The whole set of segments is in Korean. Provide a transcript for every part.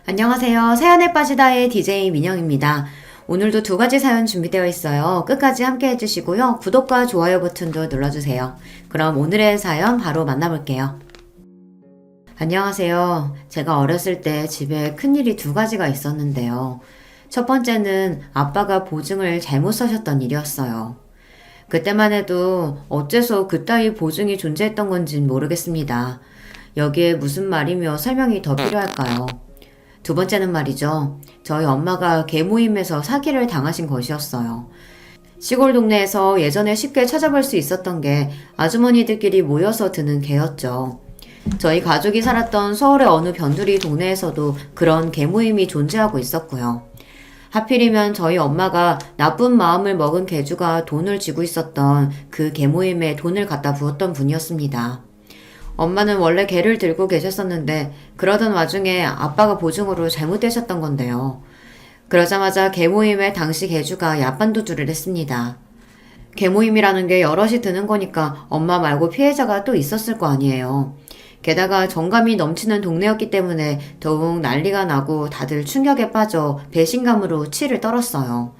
안녕하세요. 사연에 빠지다의 DJ 민영입니다. 오늘도 두 가지 사연 준비되어 있어요. 끝까지 함께 해주시고요. 구독과 좋아요 버튼도 눌러주세요. 그럼 오늘의 사연 바로 만나볼게요. 안녕하세요. 제가 어렸을 때 집에 큰일이 두 가지가 있었는데요. 첫 번째는 아빠가 보증을 잘못 써셨던 일이었어요. 그때만 해도 어째서 그따위 보증이 존재했던 건진 모르겠습니다. 여기에 무슨 말이며 설명이 더 필요할까요? 두 번째는 말이죠. 저희 엄마가 개 모임에서 사기를 당하신 것이었어요. 시골 동네에서 예전에 쉽게 찾아볼 수 있었던 게 아주머니들끼리 모여서 드는 개였죠. 저희 가족이 살았던 서울의 어느 변두리 동네에서도 그런 개 모임이 존재하고 있었고요. 하필이면 저희 엄마가 나쁜 마음을 먹은 개주가 돈을 쥐고 있었던 그 개 모임에 돈을 갖다 부었던 분이었습니다. 엄마는 원래 개를 들고 계셨었는데 그러던 와중에 아빠가 보증으로 잘못되셨던 건데요. 그러자마자 개 모임에 당시 개주가 야반도주를 했습니다. 개 모임이라는 게 여럿이 드는 거니까 엄마 말고 피해자가 또 있었을 거 아니에요. 게다가 정감이 넘치는 동네였기 때문에 더욱 난리가 나고 다들 충격에 빠져 배신감으로 치를 떨었어요.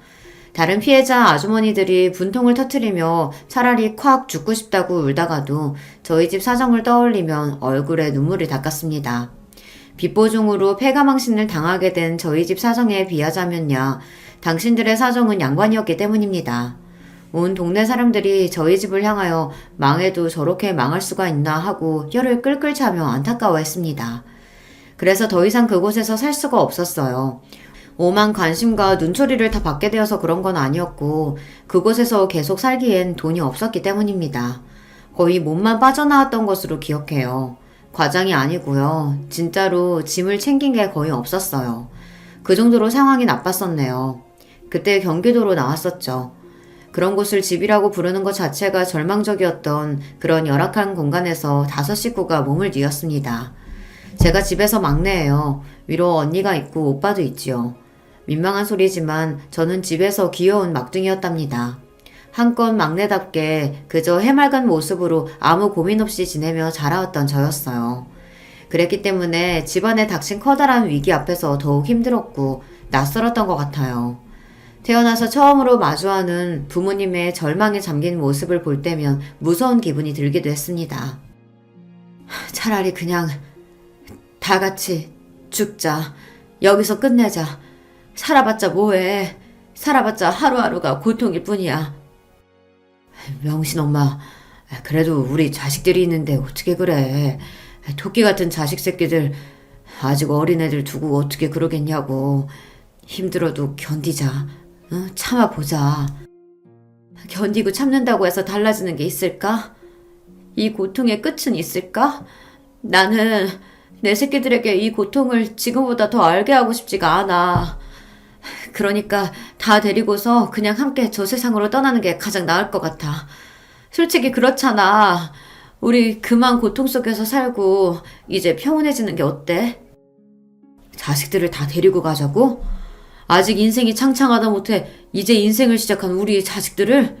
다른 피해자 아주머니들이 분통을 터뜨리며 차라리 콱 죽고 싶다고 울다가도 저희 집 사정을 떠올리면 얼굴에 눈물이 닦았습니다. 빚보증으로 폐가망신을 당하게 된 저희 집 사정에 비하자면야 당신들의 사정은 양반이었기 때문입니다. 온 동네 사람들이 저희 집을 향하여 망해도 저렇게 망할 수가 있나 하고 혀를 끌끌 차며 안타까워했습니다. 그래서 더 이상 그곳에서 살 수가 없었어요. 오만 관심과 눈초리를 다 받게 되어서 그런 건 아니었고 그곳에서 계속 살기엔 돈이 없었기 때문입니다. 거의 몸만 빠져나왔던 것으로 기억해요. 과장이 아니고요. 진짜로 짐을 챙긴 게 거의 없었어요. 그 정도로 상황이 나빴었네요. 그때 경기도로 나왔었죠. 그런 곳을 집이라고 부르는 것 자체가 절망적이었던 그런 열악한 공간에서 5식구가 몸을 뉘었습니다. 제가 집에서 막내예요. 위로 언니가 있고 오빠도 있지요. 민망한 소리지만 저는 집에서 귀여운 막둥이였답니다. 한껏 막내답게 그저 해맑은 모습으로 아무 고민 없이 지내며 자라왔던 저였어요. 그랬기 때문에 집안에 닥친 커다란 위기 앞에서 더욱 힘들었고 낯설었던 것 같아요. 태어나서 처음으로 마주하는 부모님의 절망에 잠긴 모습을 볼 때면 무서운 기분이 들기도 했습니다. 차라리 그냥 다 같이 죽자. 여기서 끝내자. 살아봤자 뭐해. 살아봤자 하루하루가 고통일 뿐이야. 명신 엄마, 그래도 우리 자식들이 있는데 어떻게 그래. 토끼 같은 자식 새끼들 아직 어린애들 두고 어떻게 그러겠냐고. 힘들어도 견디자. 참아보자. 견디고 참는다고 해서 달라지는 게 있을까? 이 고통의 끝은 있을까? 나는 내 새끼들에게 이 고통을 지금보다 더 알게 하고 싶지가 않아. 그러니까 다 데리고서 그냥 함께 저 세상으로 떠나는 게 가장 나을 것 같아. 솔직히 그렇잖아. 우리 그만 고통 속에서 살고 이제 평온해지는 게 어때? 자식들을 다 데리고 가자고? 아직 인생이 창창하다 못해 이제 인생을 시작한 우리 자식들을?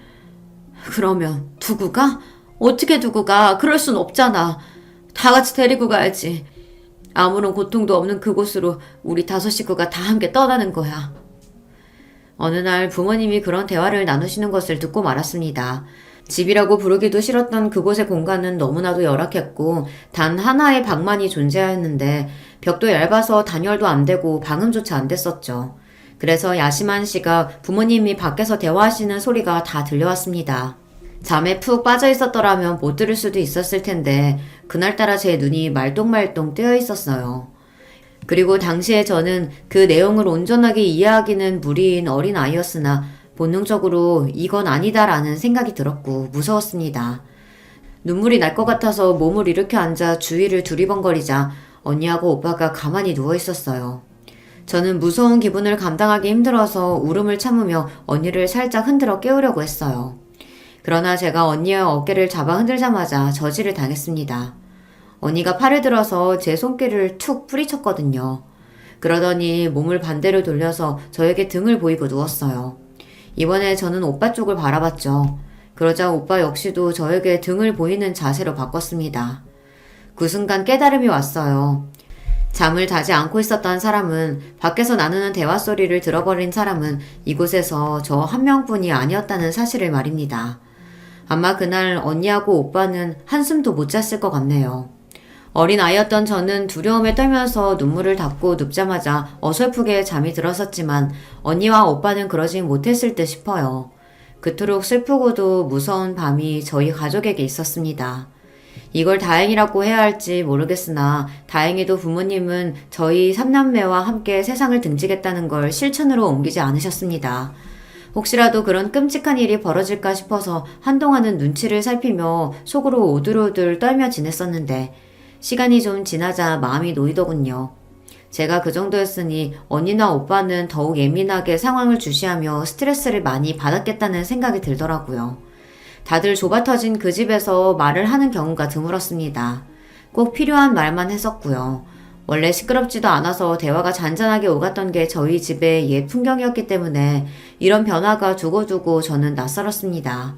그러면 두고 가? 어떻게 두고 가? 그럴 순 없잖아. 다 같이 데리고 가야지. 아무런 고통도 없는 그곳으로 우리 5식구가 다 함께 떠나는 거야. 어느 날 부모님이 그런 대화를 나누시는 것을 듣고 말았습니다. 집이라고 부르기도 싫었던 그곳의 공간은 너무나도 열악했고 단 하나의 방만이 존재하였는데 벽도 얇아서 단열도 안 되고 방음조차 안 됐었죠. 그래서 야심한 씨가 부모님이 밖에서 대화하시는 소리가 다 들려왔습니다. 잠에 푹 빠져 있었더라면 못 들을 수도 있었을 텐데 그날따라 제 눈이 말똥말똥 뜨여 있었어요. 그리고 당시에 저는 그 내용을 온전하게 이해하기는 무리인 어린아이였으나 본능적으로 이건 아니다라는 생각이 들었고 무서웠습니다. 눈물이 날 것 같아서 몸을 일으켜 앉아 주위를 두리번거리자 언니하고 오빠가 가만히 누워 있었어요. 저는 무서운 기분을 감당하기 힘들어서 울음을 참으며 언니를 살짝 흔들어 깨우려고 했어요. 그러나 제가 언니의 어깨를 잡아 흔들자마자 저지를 당했습니다. 언니가 팔을 들어서 제 손길을 툭 뿌리쳤거든요. 그러더니 몸을 반대로 돌려서 저에게 등을 보이고 누웠어요. 이번에 저는 오빠 쪽을 바라봤죠. 그러자 오빠 역시도 저에게 등을 보이는 자세로 바꿨습니다. 그 순간 깨달음이 왔어요. 잠을 자지 않고 있었던 사람은, 밖에서 나누는 대화 소리를 들어버린 사람은 이곳에서 저 한 명뿐이 아니었다는 사실을 말입니다. 아마 그날 언니하고 오빠는 한숨도 못 잤을 것 같네요. 어린 아이였던 저는 두려움에 떨면서 눈물을 닦고 눕자마자 어설프게 잠이 들었었지만 언니와 오빠는 그러지 못했을 듯 싶어요. 그토록 슬프고도 무서운 밤이 저희 가족에게 있었습니다. 이걸 다행이라고 해야 할지 모르겠으나 다행히도 부모님은 저희 삼남매와 함께 세상을 등지겠다는 걸 실천으로 옮기지 않으셨습니다. 혹시라도 그런 끔찍한 일이 벌어질까 싶어서 한동안은 눈치를 살피며 속으로 오들오들 떨며 지냈었는데 시간이 좀 지나자 마음이 놓이더군요. 제가 그 정도였으니 언니나 오빠는 더욱 예민하게 상황을 주시하며 스트레스를 많이 받았겠다는 생각이 들더라고요. 다들 좁아터진 그 집에서 말을 하는 경우가 드물었습니다. 꼭 필요한 말만 했었고요. 원래 시끄럽지도 않아서 대화가 잔잔하게 오갔던 게 저희 집의 옛 풍경이었기 때문에 이런 변화가 두고두고 저는 낯설었습니다.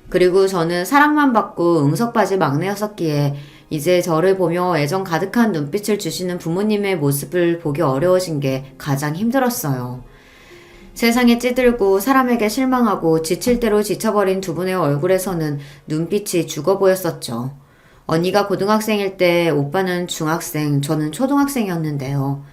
그리고 저는 사랑만 받고 응석바지 막내였었기에 이제 저를 보며 애정 가득한 눈빛을 주시는 부모님의 모습을 보기 어려워진 게 가장 힘들었어요. 세상에 찌들고 사람에게 실망하고 지칠 대로 지쳐버린 두 분의 얼굴에서는 눈빛이 죽어 보였었죠. 언니가 고등학생일 때 오빠는 중학생, 저는 초등학생이었는데요.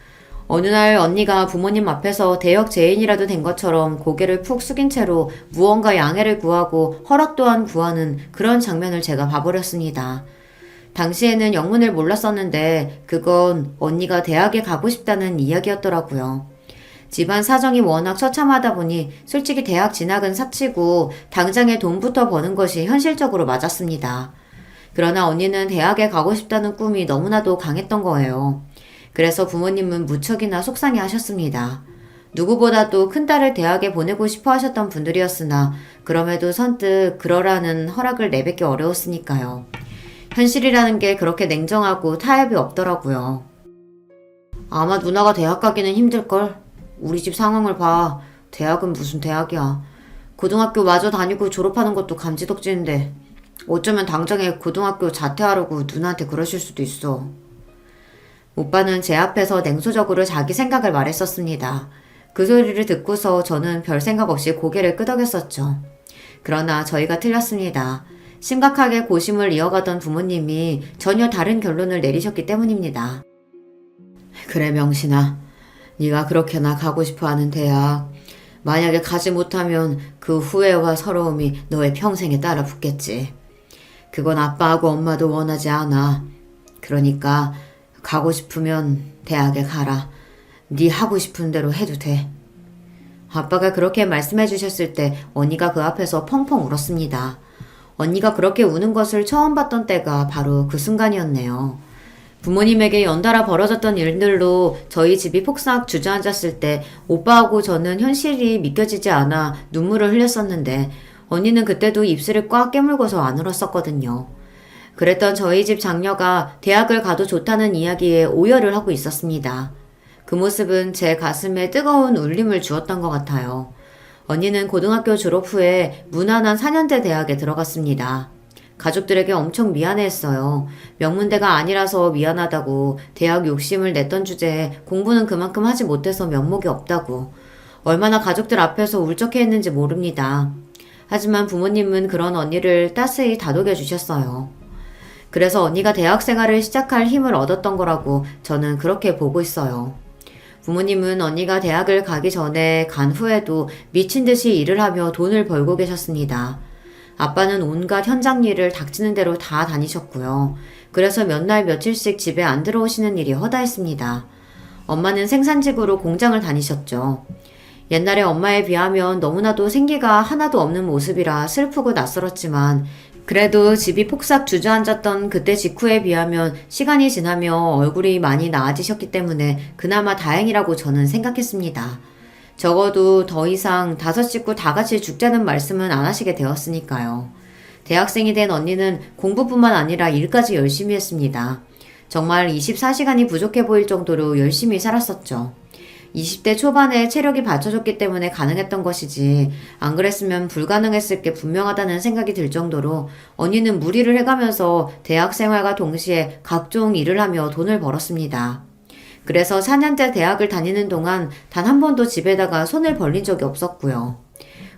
어느 날 언니가 부모님 앞에서 대역 죄인이라도 된 것처럼 고개를 푹 숙인 채로 무언가 양해를 구하고 허락 또한 구하는 그런 장면을 제가 봐버렸습니다. 당시에는 영문을 몰랐었는데 그건 언니가 대학에 가고 싶다는 이야기였더라고요. 집안 사정이 워낙 처참하다 보니 솔직히 대학 진학은 사치고 당장에 돈부터 버는 것이 현실적으로 맞았습니다. 그러나 언니는 대학에 가고 싶다는 꿈이 너무나도 강했던 거예요. 그래서 부모님은 무척이나 속상해 하셨습니다. 누구보다도 큰딸을 대학에 보내고 싶어 하셨던 분들이었으나 그럼에도 선뜻 그러라는 허락을 내뱉기 어려웠으니까요. 현실이라는 게 그렇게 냉정하고 타협이 없더라고요. 아마 누나가 대학 가기는 힘들걸? 우리 집 상황을 봐. 대학은 무슨 대학이야. 고등학교 마저 다니고 졸업하는 것도 감지덕지인데 어쩌면 당장에 고등학교 자퇴하려고 누나한테 그러실 수도 있어. 오빠는 제 앞에서 냉소적으로 자기 생각을 말했었습니다. 그 소리를 듣고서 저는 별 생각 없이 고개를 끄덕였었죠. 그러나 저희가 틀렸습니다. 심각하게 고심을 이어가던 부모님이 전혀 다른 결론을 내리셨기 때문입니다. 그래 명신아, 네가 그렇게나 가고 싶어하는 대학, 만약에 가지 못하면 그 후회와 서러움이 너의 평생에 따라 붙겠지. 그건 아빠하고 엄마도 원하지 않아. 그러니까 가고 싶으면 대학에 가라. 네 하고 싶은 대로 해도 돼. 아빠가 그렇게 말씀해 주셨을 때 언니가 그 앞에서 펑펑 울었습니다. 언니가 그렇게 우는 것을 처음 봤던 때가 바로 그 순간이었네요. 부모님에게 연달아 벌어졌던 일들로 저희 집이 폭삭 주저앉았을 때 오빠하고 저는 현실이 믿겨지지 않아 눈물을 흘렸었는데 언니는 그때도 입술을 꽉 깨물고서 안 울었었거든요. 그랬던 저희 집 장녀가 대학을 가도 좋다는 이야기에 오열을 하고 있었습니다. 그 모습은 제 가슴에 뜨거운 울림을 주었던 것 같아요. 언니는 고등학교 졸업 후에 무난한 4년제 대학에 들어갔습니다. 가족들에게 엄청 미안해했어요. 명문대가 아니라서 미안하다고, 대학 욕심을 냈던 주제에 공부는 그만큼 하지 못해서 면목이 없다고, 얼마나 가족들 앞에서 울적해했는지 모릅니다. 하지만 부모님은 그런 언니를 따스히 다독여 주셨어요. 그래서 언니가 대학 생활을 시작할 힘을 얻었던 거라고 저는 그렇게 보고 있어요. 부모님은 언니가 대학을 가기 전에 간 후에도 미친 듯이 일을 하며 돈을 벌고 계셨습니다. 아빠는 온갖 현장 일을 닥치는 대로 다 다니셨고요. 그래서 몇 날 며칠씩 집에 안 들어오시는 일이 허다했습니다. 엄마는 생산직으로 공장을 다니셨죠. 옛날에 엄마에 비하면 너무나도 생기가 하나도 없는 모습이라 슬프고 낯설었지만 그래도 집이 폭삭 주저앉았던 그때 직후에 비하면 시간이 지나며 얼굴이 많이 나아지셨기 때문에 그나마 다행이라고 저는 생각했습니다. 적어도 더 이상 5식구 다 같이 죽자는 말씀은 안 하시게 되었으니까요. 대학생이 된 언니는 공부뿐만 아니라 일까지 열심히 했습니다. 정말 24시간이 부족해 보일 정도로 열심히 살았었죠. 20대 초반에 체력이 받쳐줬기 때문에 가능했던 것이지 안 그랬으면 불가능했을 게 분명하다는 생각이 들 정도로 언니는 무리를 해가면서 대학 생활과 동시에 각종 일을 하며 돈을 벌었습니다. 그래서 4년제 대학을 다니는 동안 단 한 번도 집에다가 손을 벌린 적이 없었고요.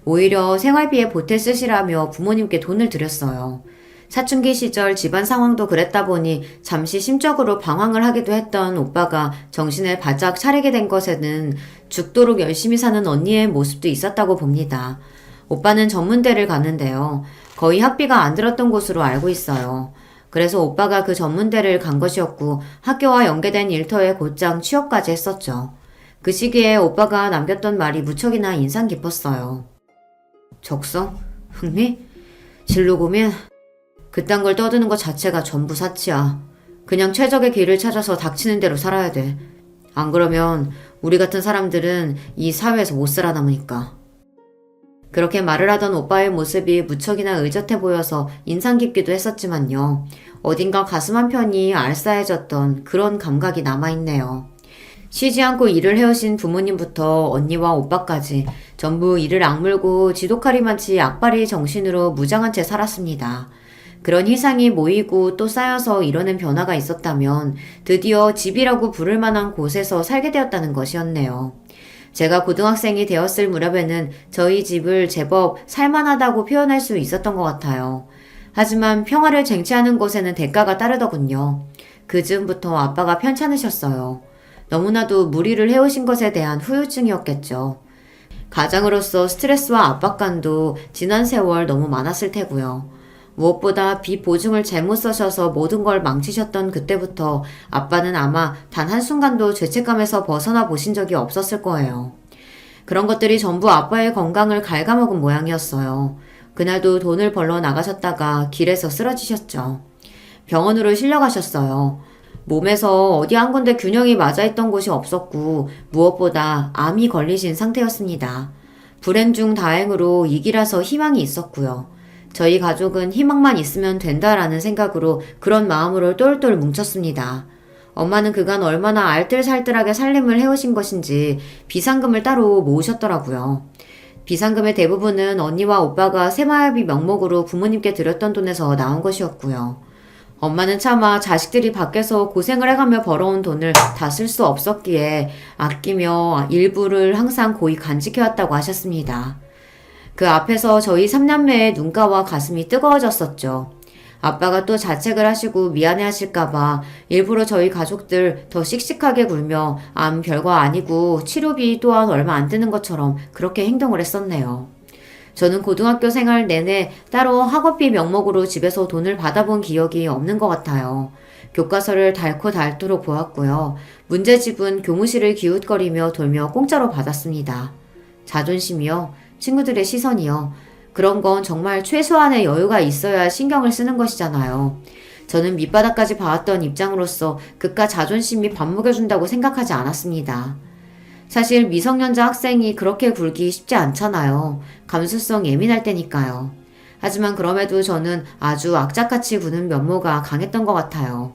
오히려 생활비에 보태 쓰시라며 부모님께 돈을 드렸어요. 사춘기 시절 집안 상황도 그랬다 보니 잠시 심적으로 방황을 하기도 했던 오빠가 정신을 바짝 차리게 된 것에는 죽도록 열심히 사는 언니의 모습도 있었다고 봅니다. 오빠는 전문대를 갔는데요. 거의 학비가 안 들었던 곳으로 알고 있어요. 그래서 오빠가 그 전문대를 간 것이었고 학교와 연계된 일터에 곧장 취업까지 했었죠. 그 시기에 오빠가 남겼던 말이 무척이나 인상 깊었어요. 적성? 흥미? 진로 고민? 그딴 걸 떠드는 것 자체가 전부 사치야. 그냥 최적의 길을 찾아서 닥치는 대로 살아야 돼. 안 그러면 우리 같은 사람들은 이 사회에서 못 살아남으니까. 그렇게 말을 하던 오빠의 모습이 무척이나 의젓해 보여서 인상 깊기도 했었지만요. 어딘가 가슴 한편이 알싸해졌던 그런 감각이 남아있네요. 쉬지 않고 일을 해오신 부모님부터 언니와 오빠까지 전부 이를 악물고 지독하리만치 악바리 정신으로 무장한 채 살았습니다. 그런 희상이 모이고 또 쌓여서 이뤄낸 변화가 있었다면 드디어 집이라고 부를 만한 곳에서 살게 되었다는 것이었네요. 제가 고등학생이 되었을 무렵에는 저희 집을 제법 살만하다고 표현할 수 있었던 것 같아요. 하지만 평화를 쟁취하는 것에는 대가가 따르더군요. 그 즈음부터 아빠가 편찮으셨어요. 너무나도 무리를 해오신 것에 대한 후유증이었겠죠. 가장으로서 스트레스와 압박감도 지난 세월 너무 많았을 테고요. 무엇보다 빚 보증을 잘못 써셔서 모든 걸 망치셨던 그때부터 아빠는 아마 단 한순간도 죄책감에서 벗어나 보신 적이 없었을 거예요. 그런 것들이 전부 아빠의 건강을 갉아먹은 모양이었어요. 그날도 돈을 벌러 나가셨다가 길에서 쓰러지셨죠. 병원으로 실려가셨어요. 몸에서 어디 한 군데 균형이 맞아있던 곳이 없었고 무엇보다 암이 걸리신 상태였습니다. 불행 중 다행으로 이기라서 희망이 있었고요. 저희 가족은 희망만 있으면 된다라는 생각으로 그런 마음으로 똘똘 뭉쳤습니다. 엄마는 그간 얼마나 알뜰살뜰하게 살림을 해오신 것인지 비상금을 따로 모으셨더라고요. 비상금의 대부분은 언니와 오빠가 새마을비 명목으로 부모님께 드렸던 돈에서 나온 것이었고요. 엄마는 차마 자식들이 밖에서 고생을 해가며 벌어온 돈을 다 쓸 수 없었기에 아끼며 일부를 항상 고이 간직해왔다고 하셨습니다. 그 앞에서 저희 삼남매의 눈가와 가슴이 뜨거워졌었죠. 아빠가 또 자책을 하시고 미안해 하실까봐 일부러 저희 가족들 더 씩씩하게 굴며 암 별거 아니고 치료비 또한 얼마 안 드는 것처럼 그렇게 행동을 했었네요. 저는 고등학교 생활 내내 따로 학업비 명목으로 집에서 돈을 받아본 기억이 없는 것 같아요. 교과서를 닳고 닳도록 보았고요. 문제집은 교무실을 기웃거리며 돌며 공짜로 받았습니다. 자존심이요. 친구들의 시선이요. 그런 건 정말 최소한의 여유가 있어야 신경을 쓰는 것이잖아요. 저는 밑바닥까지 봐왔던 입장으로서 그깟 자존심이 밥먹여준다고 생각하지 않았습니다. 사실 미성년자 학생이 그렇게 굴기 쉽지 않잖아요. 감수성 예민할 때니까요. 하지만 그럼에도 저는 아주 악착같이 구는 면모가 강했던 것 같아요.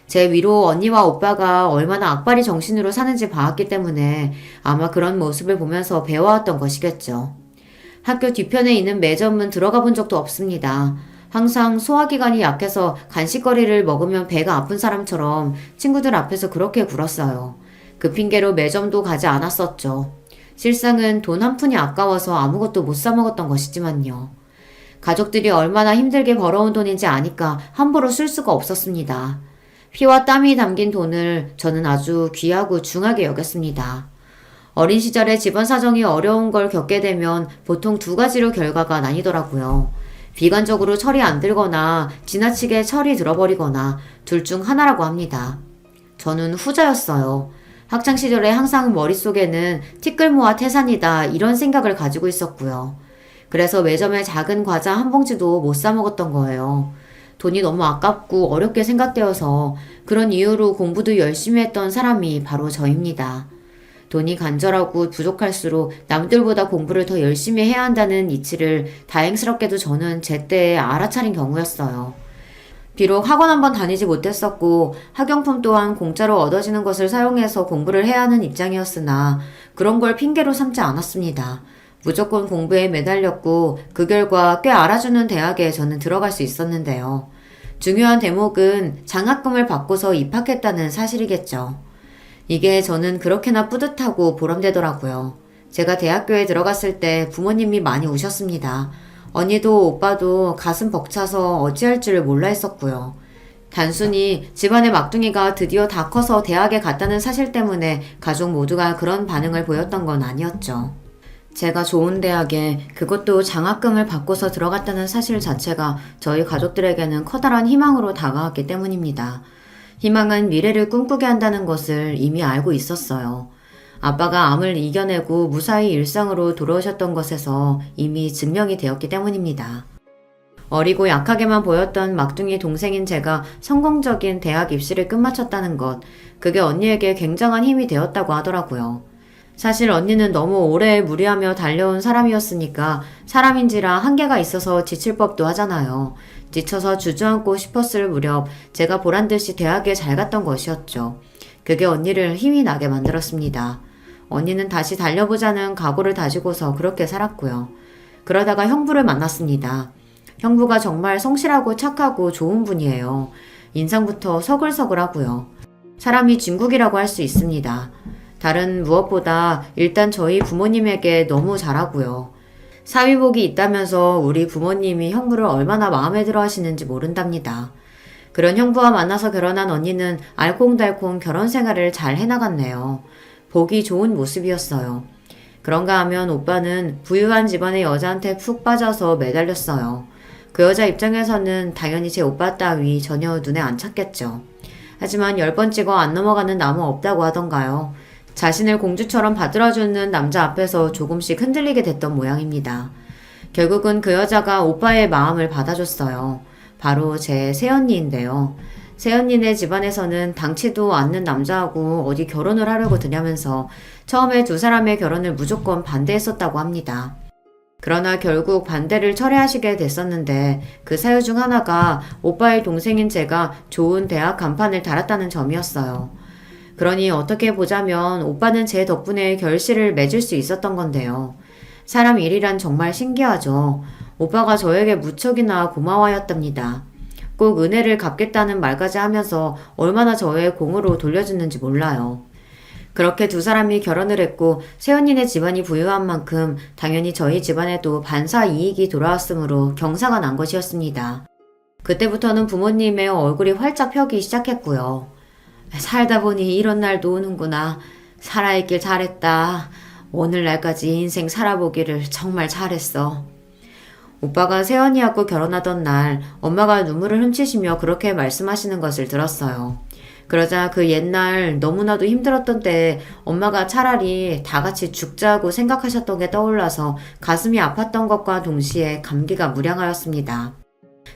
제 위로 언니와 오빠가 얼마나 악바리 정신으로 사는지 봐왔기 때문에 아마 그런 모습을 보면서 배워왔던 것이겠죠. 학교 뒤편에 있는 매점은 들어가 본 적도 없습니다. 항상 소화기관이 약해서 간식거리를 먹으면 배가 아픈 사람처럼 친구들 앞에서 그렇게 굴었어요. 그 핑계로 매점도 가지 않았었죠. 실상은 돈 한 푼이 아까워서 아무것도 못 사 먹었던 것이지만요. 가족들이 얼마나 힘들게 벌어온 돈인지 아니까 함부로 쓸 수가 없었습니다. 피와 땀이 담긴 돈을 저는 아주 귀하고 중하게 여겼습니다. 어린 시절에 집안 사정이 어려운 걸 겪게 되면 보통 두 가지로 결과가 나뉘더라고요. 비관적으로 철이 안 들거나 지나치게 철이 들어버리거나 둘 중 하나라고 합니다. 저는 후자였어요. 학창시절에 항상 머릿속에는 티끌모아 태산이다 이런 생각을 가지고 있었고요. 그래서 매점에 작은 과자 한 봉지도 못 사 먹었던 거예요. 돈이 너무 아깝고 어렵게 생각되어서 그런 이유로 공부도 열심히 했던 사람이 바로 저입니다. 돈이 간절하고 부족할수록 남들보다 공부를 더 열심히 해야 한다는 이치를 다행스럽게도 저는 제때에 알아차린 경우였어요. 비록 학원 한번 다니지 못했었고 학용품 또한 공짜로 얻어지는 것을 사용해서 공부를 해야 하는 입장이었으나 그런 걸 핑계로 삼지 않았습니다. 무조건 공부에 매달렸고 그 결과 꽤 알아주는 대학에 저는 들어갈 수 있었는데요. 중요한 대목은 장학금을 받고서 입학했다는 사실이겠죠. 이게 저는 그렇게나 뿌듯하고 보람되더라고요. 제가 대학교에 들어갔을 때 부모님이 많이 우셨습니다. 언니도 오빠도 가슴 벅차서 어찌할 줄을 몰라 했었고요. 단순히 집안의 막둥이가 드디어 다 커서 대학에 갔다는 사실 때문에 가족 모두가 그런 반응을 보였던 건 아니었죠. 제가 좋은 대학에 그것도 장학금을 받고서 들어갔다는 사실 자체가 저희 가족들에게는 커다란 희망으로 다가왔기 때문입니다. 희망은 미래를 꿈꾸게 한다는 것을 이미 알고 있었어요. 아빠가 암을 이겨내고 무사히 일상으로 돌아오셨던 것에서 이미 증명이 되었기 때문입니다. 어리고 약하게만 보였던 막둥이 동생인 제가 성공적인 대학 입시를 끝마쳤다는 것, 그게 언니에게 굉장한 힘이 되었다고 하더라고요. 사실 언니는 너무 오래 무리하며 달려온 사람이었으니까 사람인지라 한계가 있어서 지칠 법도 하잖아요. 지쳐서 주저앉고 싶었을 무렵 제가 보란듯이 대학에 잘 갔던 것이었죠. 그게 언니를 힘이 나게 만들었습니다. 언니는 다시 달려보자는 각오를 다지고서 그렇게 살았고요. 그러다가 형부를 만났습니다. 형부가 정말 성실하고 착하고 좋은 분이에요. 인상부터 서글서글하고요. 사람이 진국이라고 할 수 있습니다. 다른 무엇보다 일단 저희 부모님에게 너무 잘하고요. 사위복이 있다면서 우리 부모님이 형부를 얼마나 마음에 들어 하시는지 모른답니다. 그런 형부와 만나서 결혼한 언니는 알콩달콩 결혼 생활을 잘 해나갔네요. 보기 좋은 모습이었어요. 그런가 하면 오빠는 부유한 집안의 여자한테 푹 빠져서 매달렸어요. 그 여자 입장에서는 당연히 제 오빠 따위 전혀 눈에 안 찼겠죠. 하지만 10번 찍어 안 넘어가는 나무 없다고 하던가요. 자신을 공주처럼 받들어주는 남자 앞에서 조금씩 흔들리게 됐던 모양입니다. 결국은 그 여자가 오빠의 마음을 받아줬어요. 바로 제 새언니인데요. 새언니네 집안에서는 당치도 않는 남자하고 어디 결혼을 하려고 드냐면서 처음에 두 사람의 결혼을 무조건 반대했었다고 합니다. 그러나 결국 반대를 철회하시게 됐었는데 그 사유 중 하나가 오빠의 동생인 제가 좋은 대학 간판을 달았다는 점이었어요. 그러니 어떻게 보자면 오빠는 제 덕분에 결실을 맺을 수 있었던 건데요. 사람 일이란 정말 신기하죠. 오빠가 저에게 무척이나 고마워하였답니다. 꼭 은혜를 갚겠다는 말까지 하면서 얼마나 저의 공으로 돌려주는지 몰라요. 그렇게 두 사람이 결혼을 했고 새언니네 집안이 부유한 만큼 당연히 저희 집안에도 반사 이익이 돌아왔으므로 경사가 난 것이었습니다. 그때부터는 부모님의 얼굴이 활짝 펴기 시작했고요. 살다 보니 이런 날도 오는구나. 살아있길 잘했다. 오늘날까지 인생 살아보기를 정말 잘했어. 오빠가 새언니하고 결혼하던 날 엄마가 눈물을 훔치시며 그렇게 말씀하시는 것을 들었어요. 그러자 그 옛날 너무나도 힘들었던 때에 엄마가 차라리 다 같이 죽자고 생각하셨던 게 떠올라서 가슴이 아팠던 것과 동시에 감기가 무량하였습니다.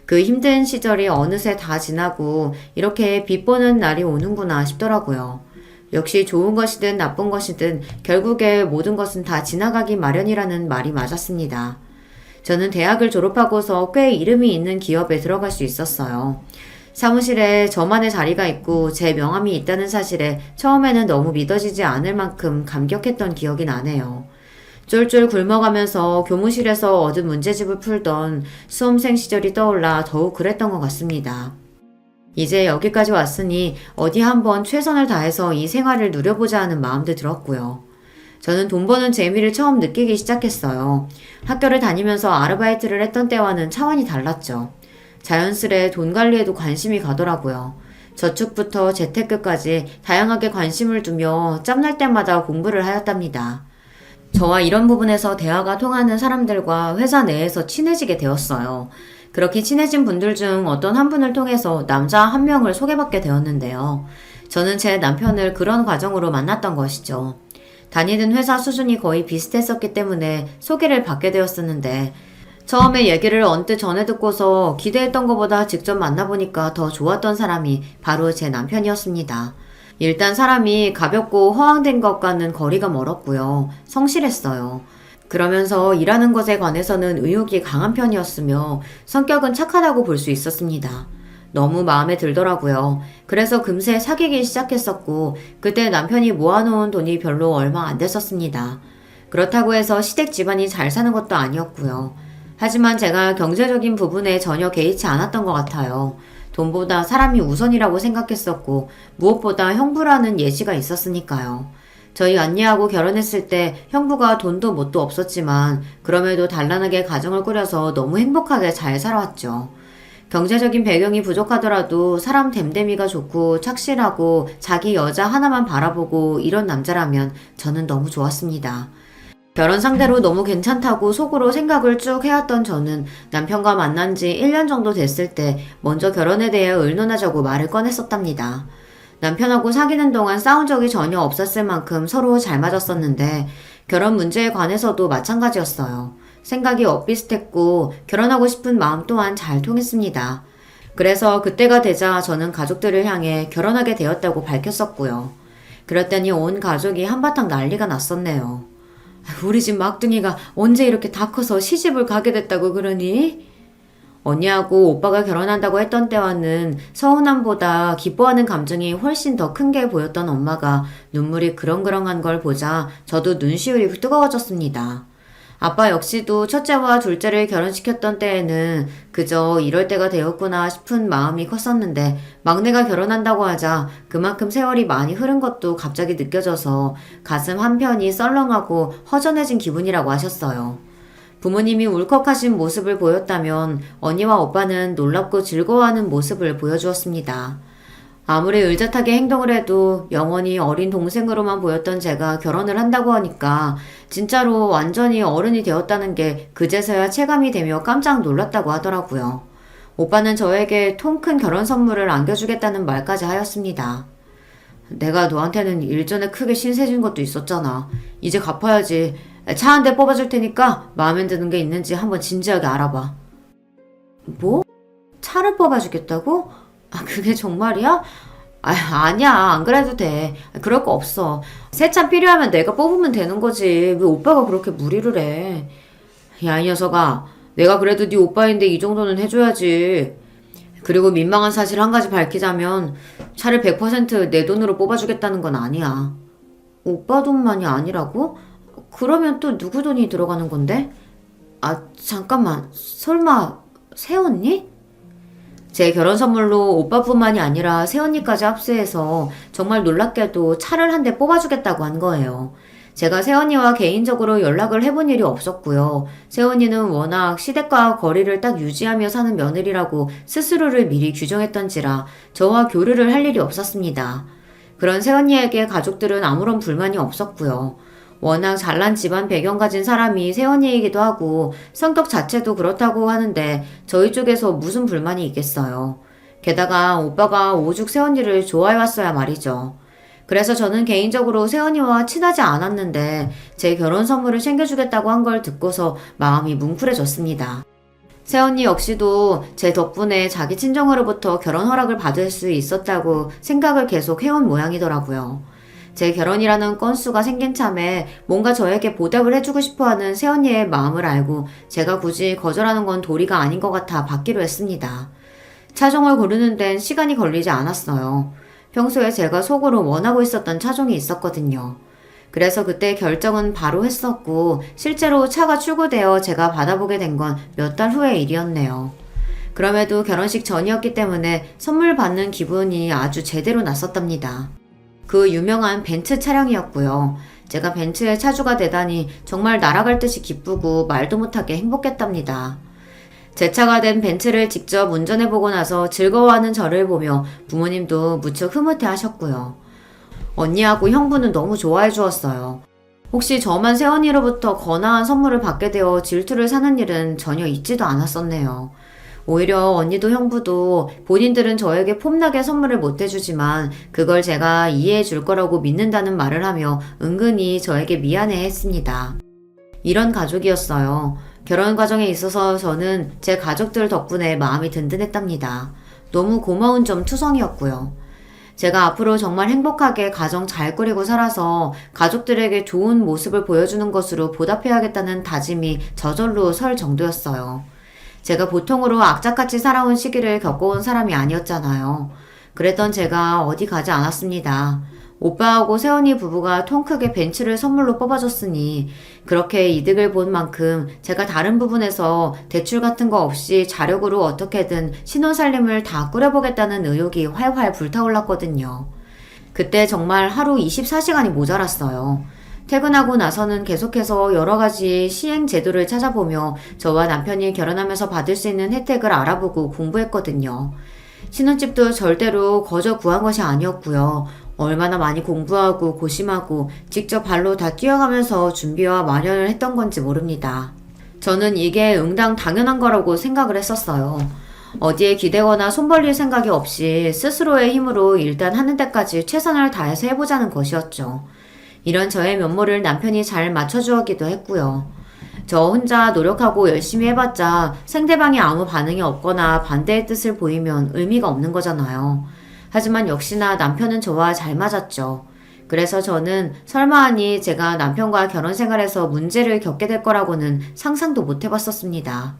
그 힘든 시절이 어느새 다 지나고 이렇게 빛 보는 날이 오는구나 싶더라고요. 역시 좋은 것이든 나쁜 것이든 결국에 모든 것은 다 지나가기 마련이라는 말이 맞았습니다. 저는 대학을 졸업하고서 꽤 이름이 있는 기업에 들어갈 수 있었어요. 사무실에 저만의 자리가 있고 제 명함이 있다는 사실에 처음에는 너무 믿어지지 않을 만큼 감격했던 기억이 나네요. 쫄쫄 굶어가면서 교무실에서 얻은 문제집을 풀던 수험생 시절이 떠올라 더욱 그랬던 것 같습니다. 이제 여기까지 왔으니 어디 한번 최선을 다해서 이 생활을 누려보자 하는 마음도 들었고요. 저는 돈 버는 재미를 처음 느끼기 시작했어요. 학교를 다니면서 아르바이트를 했던 때와는 차원이 달랐죠. 자연스레 돈 관리에도 관심이 가더라고요. 저축부터 재테크까지 다양하게 관심을 두며 짬날 때마다 공부를 하였답니다. 저와 이런 부분에서 대화가 통하는 사람들과 회사 내에서 친해지게 되었어요. 그렇게 친해진 분들 중 어떤 한 분을 통해서 남자 한 명을 소개받게 되었는데요. 저는 제 남편을 그런 과정으로 만났던 것이죠. 다니는 회사 수준이 거의 비슷했었기 때문에 소개를 받게 되었었는데 처음에 얘기를 언뜻 전해 듣고서 기대했던 것보다 직접 만나보니까 더 좋았던 사람이 바로 제 남편이었습니다. 일단 사람이 가볍고 허황된 것과는 거리가 멀었고요. 성실했어요. 그러면서 일하는 것에 관해서는 의욕이 강한 편이었으며 성격은 착하다고 볼 수 있었습니다. 너무 마음에 들더라고요. 그래서 금세 사귀기 시작했었고 그때 남편이 모아놓은 돈이 별로 얼마 안 됐었습니다. 그렇다고 해서 시댁 집안이 잘 사는 것도 아니었고요. 하지만 제가 경제적인 부분에 전혀 개의치 않았던 것 같아요. 돈보다 사람이 우선이라고 생각했었고 무엇보다 형부라는 예시가 있었으니까요. 저희 언니하고 결혼했을 때 형부가 돈도 뭣도 없었지만 그럼에도 단란하게 가정을 꾸려서 너무 행복하게 잘 살아왔죠. 경제적인 배경이 부족하더라도 사람 됨됨이가 좋고 착실하고 자기 여자 하나만 바라보고 이런 남자라면 저는 너무 좋았습니다. 결혼 상대로 너무 괜찮다고 속으로 생각을 쭉 해왔던 저는 남편과 만난 지 1년 정도 됐을 때 먼저 결혼에 대해 의논하자고 말을 꺼냈었답니다. 남편하고 사귀는 동안 싸운 적이 전혀 없었을 만큼 서로 잘 맞았었는데 결혼 문제에 관해서도 마찬가지였어요. 생각이 엇비슷했고 결혼하고 싶은 마음 또한 잘 통했습니다. 그래서 그때가 되자 저는 가족들을 향해 결혼하게 되었다고 밝혔었고요. 그랬더니 온 가족이 한바탕 난리가 났었네요. 우리 집 막둥이가 언제 이렇게 다 커서 시집을 가게 됐다고 그러니? 언니하고 오빠가 결혼한다고 했던 때와는 서운함보다 기뻐하는 감정이 훨씬 더 큰 게 보였던 엄마가 눈물이 그렁그렁한 걸 보자 저도 눈시울이 뜨거워졌습니다. 아빠 역시도 첫째와 둘째를 결혼시켰던 때에는 그저 이럴 때가 되었구나 싶은 마음이 컸었는데 막내가 결혼한다고 하자 그만큼 세월이 많이 흐른 것도 갑자기 느껴져서 가슴 한편이 썰렁하고 허전해진 기분이라고 하셨어요. 부모님이 울컥하신 모습을 보였다면 언니와 오빠는 놀랍고 즐거워하는 모습을 보여주었습니다. 아무리 의젓하게 행동을 해도 영원히 어린 동생으로만 보였던 제가 결혼을 한다고 하니까 진짜로 완전히 어른이 되었다는 게 그제서야 체감이 되며 깜짝 놀랐다고 하더라고요. 오빠는 저에게 통 큰 결혼 선물을 안겨주겠다는 말까지 하였습니다. 내가 너한테는 일전에 크게 신세진 것도 있었잖아. 이제 갚아야지. 차 한 대 뽑아줄 테니까 마음에 드는 게 있는지 한번 진지하게 알아봐. 뭐? 차를 뽑아주겠다고? 그게 정말이야? 아니야. 안 그래도 돼. 그럴 거 없어. 새 차 필요하면 내가 뽑으면 되는 거지. 왜 오빠가 그렇게 무리를 해? 야, 이 녀석아. 내가 그래도 네 오빠인데 이 정도는 해줘야지. 그리고 민망한 사실 한 가지 밝히자면 차를 100% 내 돈으로 뽑아주겠다는 건 아니야. 오빠 돈만이 아니라고? 그러면 또 누구 돈이 들어가는 건데? 잠깐만. 설마 새언니? 제 결혼 선물로 오빠뿐만이 아니라 새언니까지 합세해서 정말 놀랍게도 차를 한 대 뽑아주겠다고 한 거예요. 제가 새언니와 개인적으로 연락을 해본 일이 없었고요. 새언니는 워낙 시댁과 거리를 딱 유지하며 사는 며느리라고 스스로를 미리 규정했던지라 저와 교류를 할 일이 없었습니다. 그런 새언니에게 가족들은 아무런 불만이 없었고요. 워낙 잘난 집안 배경 가진 사람이 새언니이기도 하고 성격 자체도 그렇다고 하는데 저희 쪽에서 무슨 불만이 있겠어요. 게다가 오빠가 오죽 새언니를 좋아해왔어야 말이죠. 그래서 저는 개인적으로 새언니와 친하지 않았는데 제 결혼 선물을 챙겨주겠다고 한 걸 듣고서 마음이 뭉클해졌습니다. 새언니 역시도 제 덕분에 자기 친정으로부터 결혼 허락을 받을 수 있었다고 생각을 계속 해온 모양이더라고요. 제 결혼이라는 건수가 생긴 참에 뭔가 저에게 보답을 해주고 싶어하는 새언니의 마음을 알고 제가 굳이 거절하는 건 도리가 아닌 것 같아 받기로 했습니다. 차종을 고르는 데는 시간이 걸리지 않았어요. 평소에 제가 속으로 원하고 있었던 차종이 있었거든요. 그래서 그때 결정은 바로 했었고 실제로 차가 출고되어 제가 받아보게 된 건 몇 달 후의 일이었네요. 그럼에도 결혼식 전이었기 때문에 선물 받는 기분이 아주 제대로 났었답니다. 그 유명한 벤츠 차량이었고요. 제가 벤츠의 차주가 되다니 정말 날아갈 듯이 기쁘고 말도 못하게 행복했답니다. 제 차가 된 벤츠를 직접 운전해보고 나서 즐거워하는 저를 보며 부모님도 무척 흐뭇해 하셨고요. 언니하고 형부는 너무 좋아해 주었어요. 혹시 저만 새언니로부터 거나한 선물을 받게 되어 질투를 사는 일은 전혀 있지도 않았었네요. 오히려 언니도 형부도 본인들은 저에게 폼나게 선물을 못 해주지만 그걸 제가 이해해 줄 거라고 믿는다는 말을 하며 은근히 저에게 미안해 했습니다. 이런 가족이었어요. 결혼 과정에 있어서 저는 제 가족들 덕분에 마음이 든든했답니다. 너무 고마운 점 투성이었고요. 제가 앞으로 정말 행복하게 가정 잘 꾸리고 살아서 가족들에게 좋은 모습을 보여주는 것으로 보답해야겠다는 다짐이 저절로 설 정도였어요. 제가 보통으로 악착같이 살아온 시기를 겪어온 사람이 아니었잖아요. 그랬던 제가 어디 가지 않았습니다. 오빠하고 세연이 부부가 통 크게 벤츠를 선물로 뽑아줬으니 그렇게 이득을 본 만큼 제가 다른 부분에서 대출 같은 거 없이 자력으로 어떻게든 신혼살림을 다 꾸려보겠다는 의욕이 활활 불타올랐거든요. 그때 정말 하루 24시간이 모자랐어요. 퇴근하고 나서는 계속해서 여러 가지 시행 제도를 찾아보며 저와 남편이 결혼하면서 받을 수 있는 혜택을 알아보고 공부했거든요. 신혼집도 절대로 거저 구한 것이 아니었고요. 얼마나 많이 공부하고 고심하고 직접 발로 다 뛰어가면서 준비와 마련을 했던 건지 모릅니다. 저는 이게 응당 당연한 거라고 생각을 했었어요. 어디에 기대거나 손 벌릴 생각이 없이 스스로의 힘으로 일단 하는 데까지 최선을 다해서 해보자는 것이었죠. 이런 저의 면모를 남편이 잘 맞춰주었기도 했고요. 저 혼자 노력하고 열심히 해봤자 상대방이 아무 반응이 없거나 반대의 뜻을 보이면 의미가 없는 거잖아요. 하지만 역시나 남편은 저와 잘 맞았죠. 그래서 저는 설마하니 제가 남편과 결혼 생활에서 문제를 겪게 될 거라고는 상상도 못 해봤었습니다.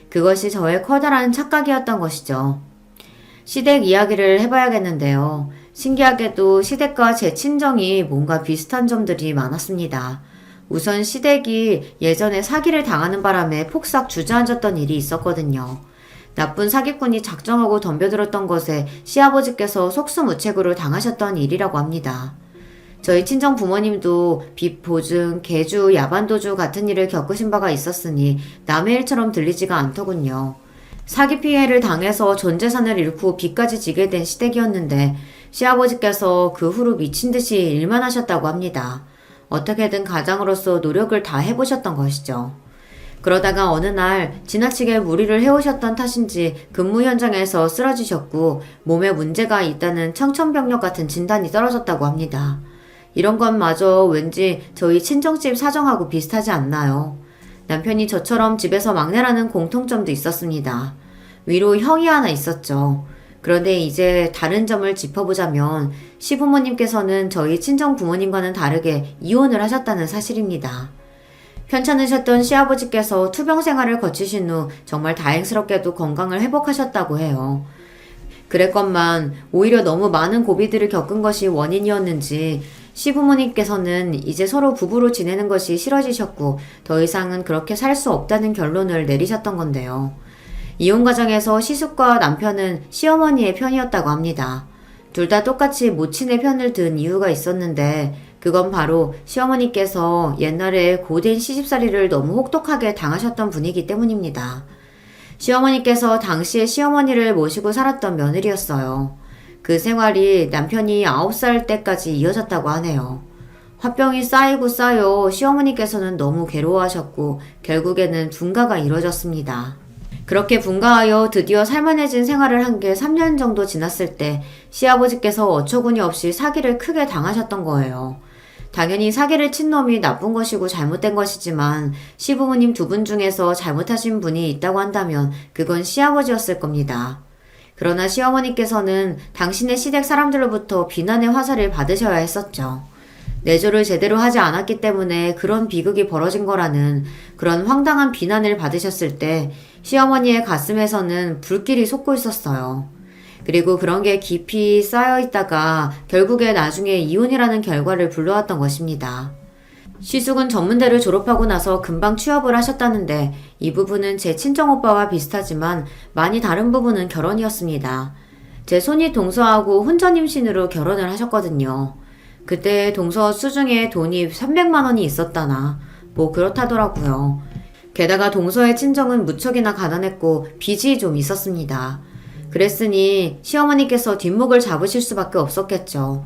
그것이 저의 커다란 착각이었던 것이죠. 시댁 이야기를 해봐야겠는데요. 신기하게도 시댁과 제 친정이 뭔가 비슷한 점들이 많았습니다. 우선 시댁이 예전에 사기를 당하는 바람에 폭삭 주저앉았던 일이 있었거든요. 나쁜 사기꾼이 작정하고 덤벼들었던 것에 시아버지께서 속수무책으로 당하셨던 일이라고 합니다. 저희 친정 부모님도 빚 보증, 계주, 야반도주 같은 일을 겪으신 바가 있었으니 남의 일처럼 들리지가 않더군요. 사기 피해를 당해서 전 재산을 잃고 빚까지 지게 된 시댁이었는데 시아버지께서 그 후로 미친 듯이 일만 하셨다고 합니다. 어떻게든 가장으로서 노력을 다 해보셨던 것이죠. 그러다가 어느 날 지나치게 무리를 해오셨던 탓인지 근무 현장에서 쓰러지셨고 몸에 문제가 있다는 청천벽력 같은 진단이 떨어졌다고 합니다. 이런 것마저 왠지 저희 친정집 사정하고 비슷하지 않나요? 남편이 저처럼 집에서 막내라는 공통점도 있었습니다. 위로 형이 하나 있었죠. 그런데 이제 다른 점을 짚어보자면 시부모님께서는 저희 친정 부모님과는 다르게 이혼을 하셨다는 사실입니다. 편찮으셨던 시아버지께서 투병 생활을 거치신 후 정말 다행스럽게도 건강을 회복하셨다고 해요. 그랬건만 오히려 너무 많은 고비들을 겪은 것이 원인이었는지 시부모님께서는 이제 서로 부부로 지내는 것이 싫어지셨고 더 이상은 그렇게 살 수 없다는 결론을 내리셨던 건데요. 이혼 과정에서 시숙과 남편은 시어머니의 편이었다고 합니다. 둘 다 똑같이 모친의 편을 든 이유가 있었는데 그건 바로 시어머니께서 옛날에 고된 시집살이를 너무 혹독하게 당하셨던 분이기 때문입니다. 시어머니께서 당시에 시어머니를 모시고 살았던 며느리였어요. 그 생활이 남편이 9살 때까지 이어졌다고 하네요. 화병이 쌓이고 쌓여 시어머니께서는 너무 괴로워하셨고 결국에는 분가가 이뤄졌습니다. 그렇게 분가하여 드디어 살만해진 생활을 한 게 3년 정도 지났을 때 시아버지께서 어처구니 없이 사기를 크게 당하셨던 거예요. 당연히 사기를 친 놈이 나쁜 것이고 잘못된 것이지만 시부모님 두 분 중에서 잘못하신 분이 있다고 한다면 그건 시아버지였을 겁니다. 그러나 시어머니께서는 당신의 시댁 사람들로부터 비난의 화살을 받으셔야 했었죠. 내조를 제대로 하지 않았기 때문에 그런 비극이 벌어진 거라는 그런 황당한 비난을 받으셨을 때 시어머니의 가슴에서는 불길이 솟고 있었어요. 그리고 그런 게 깊이 쌓여 있다가 결국에 나중에 이혼이라는 결과를 불러왔던 것입니다. 시숙은 전문대를 졸업하고 나서 금방 취업을 하셨다는데 이 부분은 제 친정오빠와 비슷하지만 많이 다른 부분은 결혼이었습니다. 제 손이 동서하고 혼전 임신으로 결혼을 하셨거든요. 그때 동서 수중에 돈이 300만 원이 있었다나 뭐 그렇다더라고요. 게다가 동서의 친정은 무척이나 가난했고 빚이 좀 있었습니다. 그랬으니 시어머니께서 뒷목을 잡으실 수밖에 없었겠죠.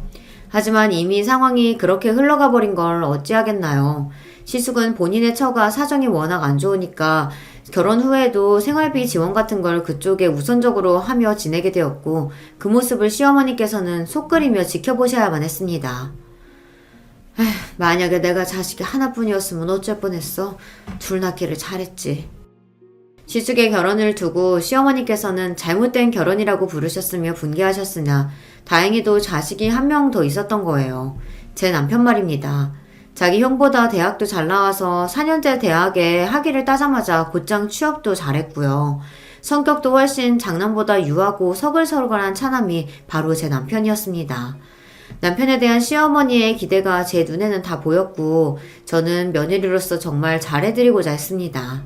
하지만 이미 상황이 그렇게 흘러가 버린 걸 어찌하겠나요. 시숙은 본인의 처가 사정이 워낙 안 좋으니까 결혼 후에도 생활비 지원 같은 걸 그쪽에 우선적으로 하며 지내게 되었고 그 모습을 시어머니께서는 속 끓이며 지켜보셔야만 했습니다. 에휴, 만약에 내가 자식이 하나뿐이었으면 어쩔 뻔했어. 둘 낳기를 잘했지. 시숙의 결혼을 두고 시어머니께서는 잘못된 결혼이라고 부르셨으며 분개하셨으나 다행히도 자식이 한 명 더 있었던 거예요. 제 남편 말입니다. 자기 형보다 대학도 잘 나와서 4년제 대학에 학위를 따자마자 곧장 취업도 잘했고요. 성격도 훨씬 장남보다 유하고 서글서글한 차남이 바로 제 남편이었습니다. 남편에 대한 시어머니의 기대가 제 눈에는 다 보였고 저는 며느리로서 정말 잘해드리고자 했습니다.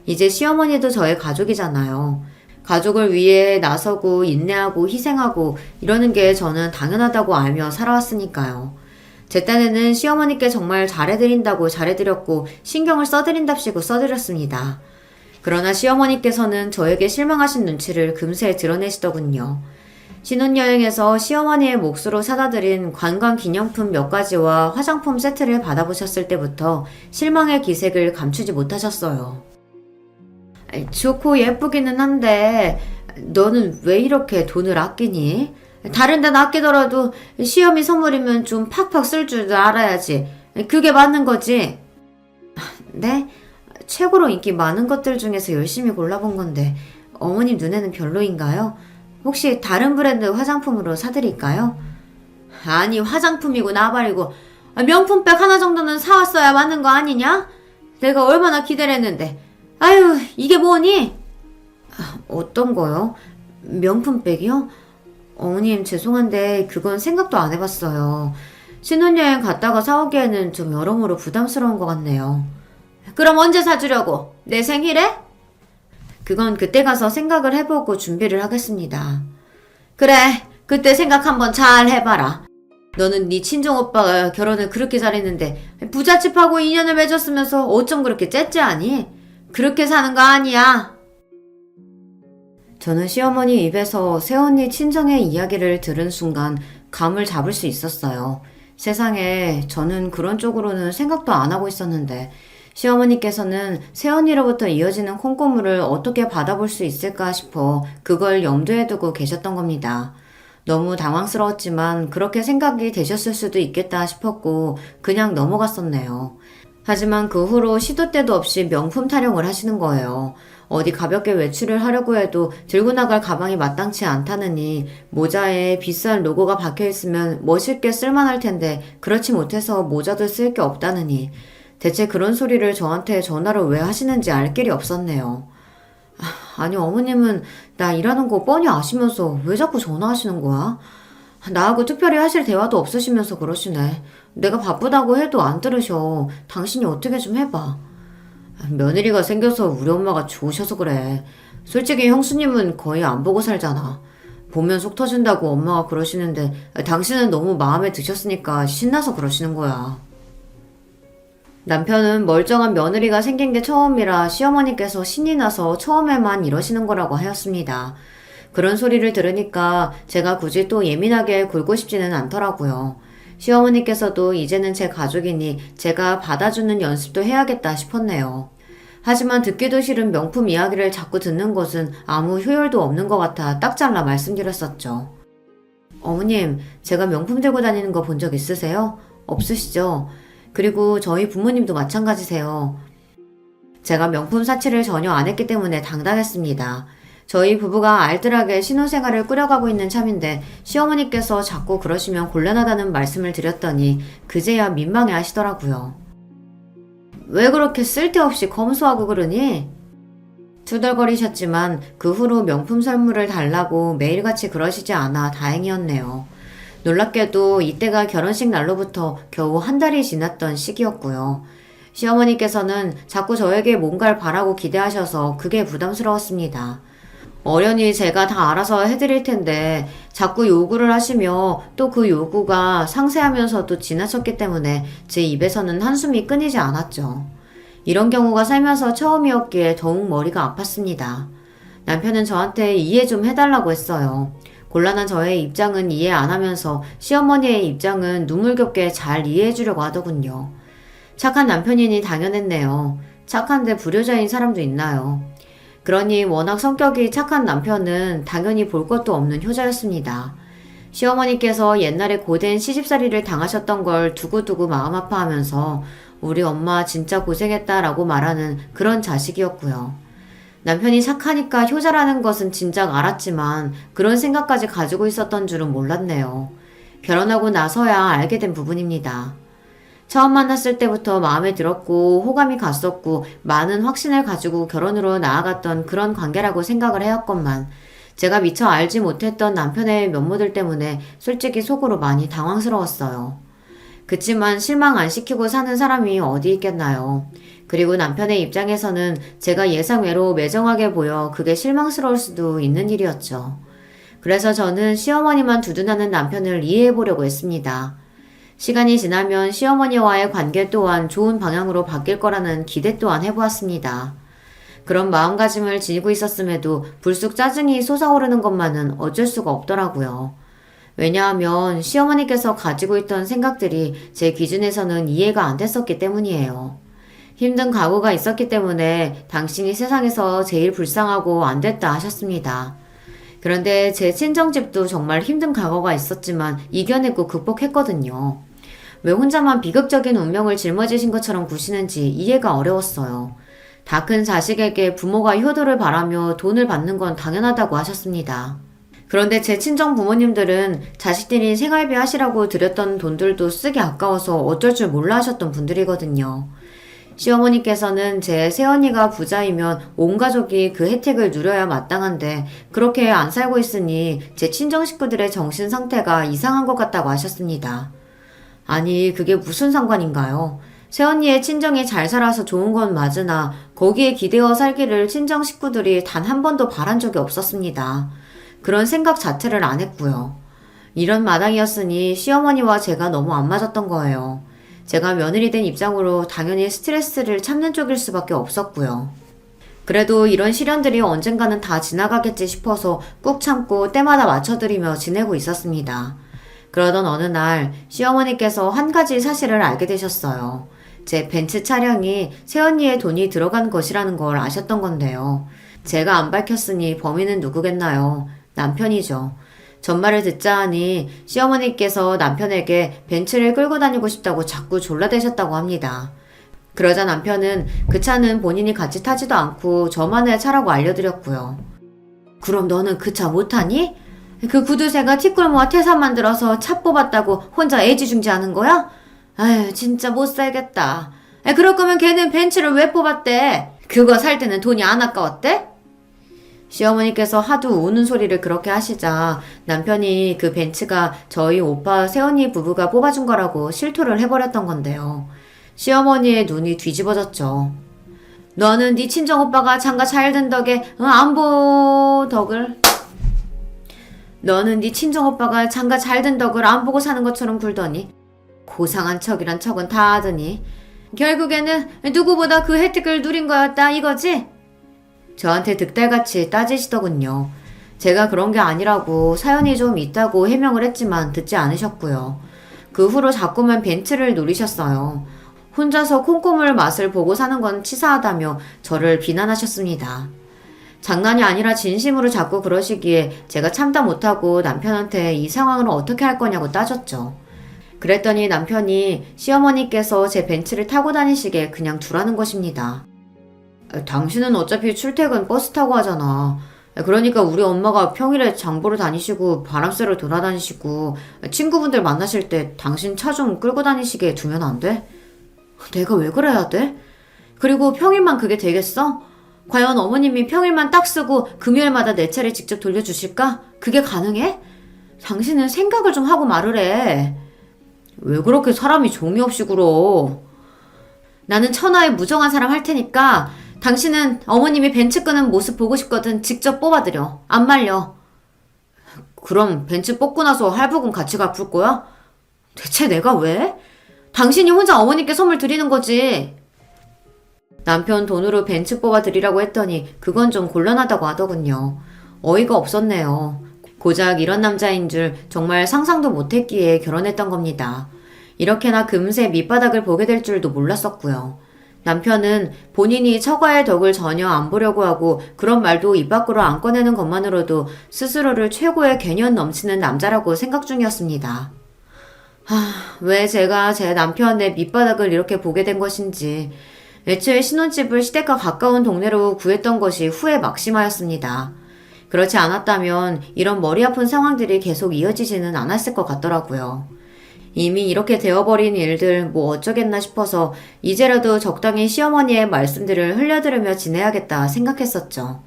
이제 시어머니도 저의 가족이잖아요. 가족을 위해 나서고 인내하고 희생하고 이러는 게 저는 당연하다고 알며 살아왔으니까요. 제 딴에는 시어머니께 정말 잘해드린다고 잘해드렸고 신경을 써드린답시고 써드렸습니다. 그러나 시어머니께서는 저에게 실망하신 눈치를 금세 드러내시더군요. 신혼여행에서 시어머니의 몫으로 사다 드린 관광기념품 몇 가지와 화장품 세트를 받아보셨을 때부터 실망의 기색을 감추지 못하셨어요. 좋고 예쁘기는 한데 너는 왜 이렇게 돈을 아끼니? 다른 데는 아끼더라도 시어미 선물이면 좀 팍팍 쓸 줄 알아야지. 그게 맞는 거지. 네? 최고로 인기 많은 것들 중에서 열심히 골라본 건데 어머님 눈에는 별로인가요? 혹시 다른 브랜드 화장품으로 사드릴까요? 아니 화장품이고 나발이고 명품백 하나 정도는 사왔어야 맞는 거 아니냐? 내가 얼마나 기대를 했는데. 아유 이게 뭐니? 어떤 거요? 명품백이요? 어머님 죄송한데 그건 생각도 안 해봤어요. 신혼여행 갔다가 사오기에는 좀 여러모로 부담스러운 것 같네요. 그럼 언제 사주려고? 내 생일에? 그건 그때 가서 생각을 해보고 준비를 하겠습니다. 그래, 그때 생각 한번 잘 해봐라. 너는 네 친정오빠가 결혼을 그렇게 잘했는데 부잣집하고 인연을 맺었으면서 어쩜 그렇게 째째하니? 그렇게 사는 거 아니야. 저는 시어머니 입에서 새언니 친정의 이야기를 들은 순간 감을 잡을 수 있었어요. 세상에 저는 그런 쪽으로는 생각도 안 하고 있었는데 시어머니께서는 새언니로부터 이어지는 콩고물을 어떻게 받아볼 수 있을까 싶어 그걸 염두에 두고 계셨던 겁니다. 너무 당황스러웠지만 그렇게 생각이 되셨을 수도 있겠다 싶었고 그냥 넘어갔었네요. 하지만 그 후로 시도 때도 없이 명품 타령을 하시는 거예요. 어디 가볍게 외출을 하려고 해도 들고 나갈 가방이 마땅치 않다느니 모자에 비싼 로고가 박혀있으면 멋있게 쓸만할 텐데 그렇지 못해서 모자도 쓸 게 없다느니 대체 그런 소리를 저한테 전화로 왜 하시는지 알 길이 없었네요. 아니 어머님은 나 일하는 거 뻔히 아시면서 왜 자꾸 전화하시는 거야? 나하고 특별히 하실 대화도 없으시면서 그러시네. 내가 바쁘다고 해도 안 들으셔. 당신이 어떻게 좀 해봐. 며느리가 생겨서 우리 엄마가 좋으셔서 그래. 솔직히 형수님은 거의 안 보고 살잖아. 보면 속 터진다고 엄마가 그러시는데 당신은 너무 마음에 드셨으니까 신나서 그러시는 거야. 남편은 멀쩡한 며느리가 생긴 게 처음이라 시어머니께서 신이 나서 처음에만 이러시는 거라고 하였습니다. 그런 소리를 들으니까 제가 굳이 또 예민하게 굴고 싶지는 않더라고요. 시어머니께서도 이제는 제 가족이니 제가 받아주는 연습도 해야겠다 싶었네요. 하지만 듣기도 싫은 명품 이야기를 자꾸 듣는 것은 아무 효율도 없는 것 같아 딱 잘라 말씀드렸었죠. 어머님, 제가 명품 들고 다니는 거 본 적 있으세요? 없으시죠? 그리고 저희 부모님도 마찬가지세요. 제가 명품 사치를 전혀 안 했기 때문에 당당했습니다. 저희 부부가 알뜰하게 신혼생활을 꾸려가고 있는 참인데 시어머니께서 자꾸 그러시면 곤란하다는 말씀을 드렸더니 그제야 민망해 하시더라고요. 왜 그렇게 쓸데없이 검소하고 그러니? 투덜거리셨지만 그 후로 명품 선물을 달라고 매일같이 그러시지 않아 다행이었네요. 놀랍게도 이때가 결혼식 날로부터 겨우 한 달이 지났던 시기였고요. 시어머니께서는 자꾸 저에게 뭔가를 바라고 기대하셔서 그게 부담스러웠습니다. 어련히 제가 다 알아서 해드릴 텐데 자꾸 요구를 하시며 또 그 요구가 상세하면서도 지나쳤기 때문에 제 입에서는 한숨이 끊이지 않았죠. 이런 경우가 살면서 처음이었기에 더욱 머리가 아팠습니다. 남편은 저한테 이해 좀 해달라고 했어요. 곤란한 저의 입장은 이해 안 하면서 시어머니의 입장은 눈물겹게 잘 이해해주려고 하더군요. 착한 남편이니 당연했네요. 착한데 불효자인 사람도 있나요? 그러니 워낙 성격이 착한 남편은 당연히 볼 것도 없는 효자였습니다. 시어머니께서 옛날에 고된 시집살이를 당하셨던 걸 두고두고 마음 아파하면서 우리 엄마 진짜 고생했다라고 말하는 그런 자식이었고요. 남편이 착하니까 효자라는 것은 진작 알았지만 그런 생각까지 가지고 있었던 줄은 몰랐네요. 결혼하고 나서야 알게 된 부분입니다. 처음 만났을 때부터 마음에 들었고 호감이 갔었고 많은 확신을 가지고 결혼으로 나아갔던 그런 관계라고 생각을 해왔건만 제가 미처 알지 못했던 남편의 면모들 때문에 솔직히 속으로 많이 당황스러웠어요. 그치만 실망 안 시키고 사는 사람이 어디 있겠나요? 그리고 남편의 입장에서는 제가 예상외로 매정하게 보여 그게 실망스러울 수도 있는 일이었죠. 그래서 저는 시어머니만 두둔하는 남편을 이해해보려고 했습니다. 시간이 지나면 시어머니와의 관계 또한 좋은 방향으로 바뀔 거라는 기대 또한 해보았습니다. 그런 마음가짐을 지니고 있었음에도 불쑥 짜증이 솟아오르는 것만은 어쩔 수가 없더라고요. 왜냐하면 시어머니께서 가지고 있던 생각들이 제 기준에서는 이해가 안 됐었기 때문이에요. 힘든 각오가 있었기 때문에 당신이 세상에서 제일 불쌍하고 안 됐다 하셨습니다. 그런데 제 친정집도 정말 힘든 각오가 있었지만 이겨내고 극복했거든요. 왜 혼자만 비극적인 운명을 짊어지신 것처럼 구시는지 이해가 어려웠어요. 다 큰 자식에게 부모가 효도를 바라며 돈을 받는 건 당연하다고 하셨습니다. 그런데 제 친정 부모님들은 자식들이 생활비 하시라고 드렸던 돈들도 쓰기 아까워서 어쩔 줄 몰라 하셨던 분들이거든요. 시어머니께서는 제 새언니가 부자이면 온 가족이 그 혜택을 누려야 마땅한데 그렇게 안 살고 있으니 제 친정 식구들의 정신 상태가 이상한 것 같다고 하셨습니다. 아니, 그게 무슨 상관인가요? 새언니의 친정이 잘 살아서 좋은 건 맞으나 거기에 기대어 살기를 친정 식구들이 단 한 번도 바란 적이 없었습니다. 그런 생각 자체를 안 했고요. 이런 마당이었으니 시어머니와 제가 너무 안 맞았던 거예요. 제가 며느리 된 입장으로 당연히 스트레스를 참는 쪽일 수밖에 없었고요. 그래도 이런 시련들이 언젠가는 다 지나가겠지 싶어서 꾹 참고 때마다 맞춰드리며 지내고 있었습니다. 그러던 어느 날 시어머니께서 한 가지 사실을 알게 되셨어요. 제 벤츠 차량이 새언니의 돈이 들어간 것이라는 걸 아셨던 건데요. 제가 안 밝혔으니 범인은 누구겠나요? 남편이죠. 전말을 듣자 하니 시어머니께서 남편에게 벤츠를 끌고 다니고 싶다고 자꾸 졸라대셨다고 합니다. 그러자 남편은 그 차는 본인이 같이 타지도 않고 저만의 차라고 알려드렸고요. 그럼 너는 그 차 못 타니? 그 구두쇠가 티끌모아 태산 만들어서 차 뽑았다고 혼자 애지중지하는 거야? 아유, 진짜 못 살겠다. 그럴 거면 걔는 벤츠를 왜 뽑았대? 그거 살 때는 돈이 안 아까웠대? 시어머니께서 하도 우는 소리를 그렇게 하시자 남편이 그 벤츠가 저희 오빠 새언니 부부가 뽑아준 거라고 실토를 해버렸던 건데요. 시어머니의 눈이 뒤집어졌죠. 너는 네 친정오빠가 장가 잘 든 덕에 안 보고 사는 것처럼 굴더니 고상한 척이란 척은 다 하더니 결국에는 누구보다 그 혜택을 누린 거였다 이거지? 저한테 득달같이 따지시더군요. 제가 그런 게 아니라고 사연이 좀 있다고 해명을 했지만 듣지 않으셨고요. 그 후로 자꾸만 벤츠를 노리셨어요. 혼자서 콩고물 맛을 보고 사는 건 치사하다며 저를 비난하셨습니다. 장난이 아니라 진심으로 자꾸 그러시기에 제가 참다 못하고 남편한테 이 상황을 어떻게 할 거냐고 따졌죠. 그랬더니 남편이 시어머니께서 제 벤츠를 타고 다니시게 그냥 두라는 것입니다. 당신은 어차피 출퇴근 버스 타고 하잖아. 그러니까 우리 엄마가 평일에 장 보러 다니시고 바람 쐬러 돌아다니시고 친구분들 만나실 때 당신 차 좀 끌고 다니시게 두면 안 돼? 내가 왜 그래야 돼? 그리고 평일만 그게 되겠어? 과연 어머님이 평일만 딱 쓰고 금요일마다 내 차를 직접 돌려주실까? 그게 가능해? 당신은 생각을 좀 하고 말을 해. 왜 그렇게 사람이 종이 없이 굴어? 나는 천하의 무정한 사람 할 테니까 당신은 어머님이 벤츠 끄는 모습 보고 싶거든 직접 뽑아드려. 안 말려. 그럼 벤츠 뽑고 나서 할부금 같이 갚을 거야? 대체 내가 왜? 당신이 혼자 어머님께 선물 드리는 거지. 남편 돈으로 벤츠 뽑아드리라고 했더니 그건 좀 곤란하다고 하더군요. 어이가 없었네요. 고작 이런 남자인 줄 정말 상상도 못했기에 결혼했던 겁니다. 이렇게나 금세 밑바닥을 보게 될 줄도 몰랐었고요. 남편은 본인이 처가의 덕을 전혀 안 보려고 하고 그런 말도 입 밖으로 안 꺼내는 것만으로도 스스로를 최고의 개념 넘치는 남자라고 생각 중이었습니다. 왜 제가 제 남편의 밑바닥을 이렇게 보게 된 것인지 애초에 신혼집을 시댁과 가까운 동네로 구했던 것이 후회 막심하였습니다. 그렇지 않았다면 이런 머리 아픈 상황들이 계속 이어지지는 않았을 것 같더라고요. 이미 이렇게 되어버린 일들 뭐 어쩌겠나 싶어서 이제라도 적당히 시어머니의 말씀들을 흘려들으며 지내야겠다 생각했었죠.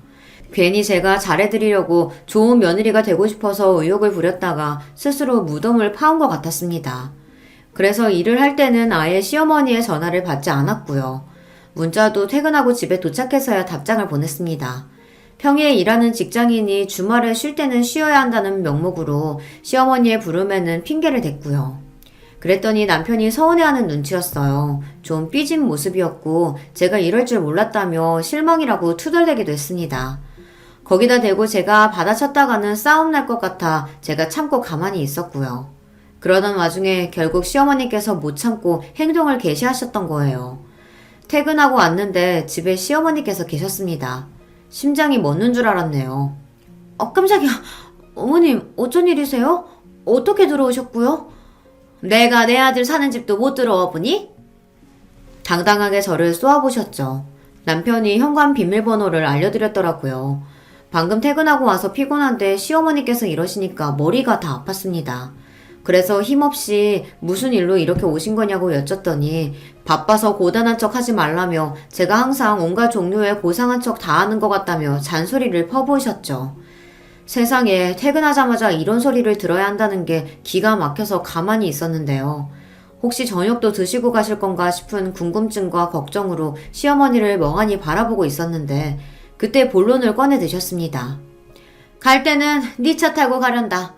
괜히 제가 잘해드리려고 좋은 며느리가 되고 싶어서 의욕을 부렸다가 스스로 무덤을 파온 것 같았습니다. 그래서 일을 할 때는 아예 시어머니의 전화를 받지 않았고요. 문자도 퇴근하고 집에 도착해서야 답장을 보냈습니다. 평일에 일하는 직장인이 주말에 쉴 때는 쉬어야 한다는 명목으로 시어머니의 부름에는 핑계를 댔고요. 그랬더니 남편이 서운해하는 눈치였어요. 좀 삐진 모습이었고 제가 이럴 줄 몰랐다며 실망이라고 투덜대기도 했습니다. 거기다 대고 제가 받아쳤다가는 싸움 날 것 같아 제가 참고 가만히 있었고요. 그러던 와중에 결국 시어머니께서 못 참고 행동을 개시하셨던 거예요. 퇴근하고 왔는데 집에 시어머니께서 계셨습니다. 심장이 멎는 줄 알았네요. 깜짝이야. 어머님, 어쩐 일이세요? 어떻게 들어오셨고요? 내가 내 아들 사는 집도 못 들어와 보니? 당당하게 저를 쏘아보셨죠. 남편이 현관 비밀번호를 알려드렸더라고요. 방금 퇴근하고 와서 피곤한데 시어머니께서 이러시니까 머리가 다 아팠습니다. 그래서 힘없이 무슨 일로 이렇게 오신 거냐고 여쭸더니 바빠서 고단한 척 하지 말라며 제가 항상 온갖 종류의 고상한 척 다 하는 것 같다며 잔소리를 퍼부으셨죠. 세상에 퇴근하자마자 이런 소리를 들어야 한다는 게 기가 막혀서 가만히 있었는데요. 혹시 저녁도 드시고 가실 건가 싶은 궁금증과 걱정으로 시어머니를 멍하니 바라보고 있었는데 그때 본론을 꺼내 드셨습니다. 갈 때는 네 차 타고 가련다.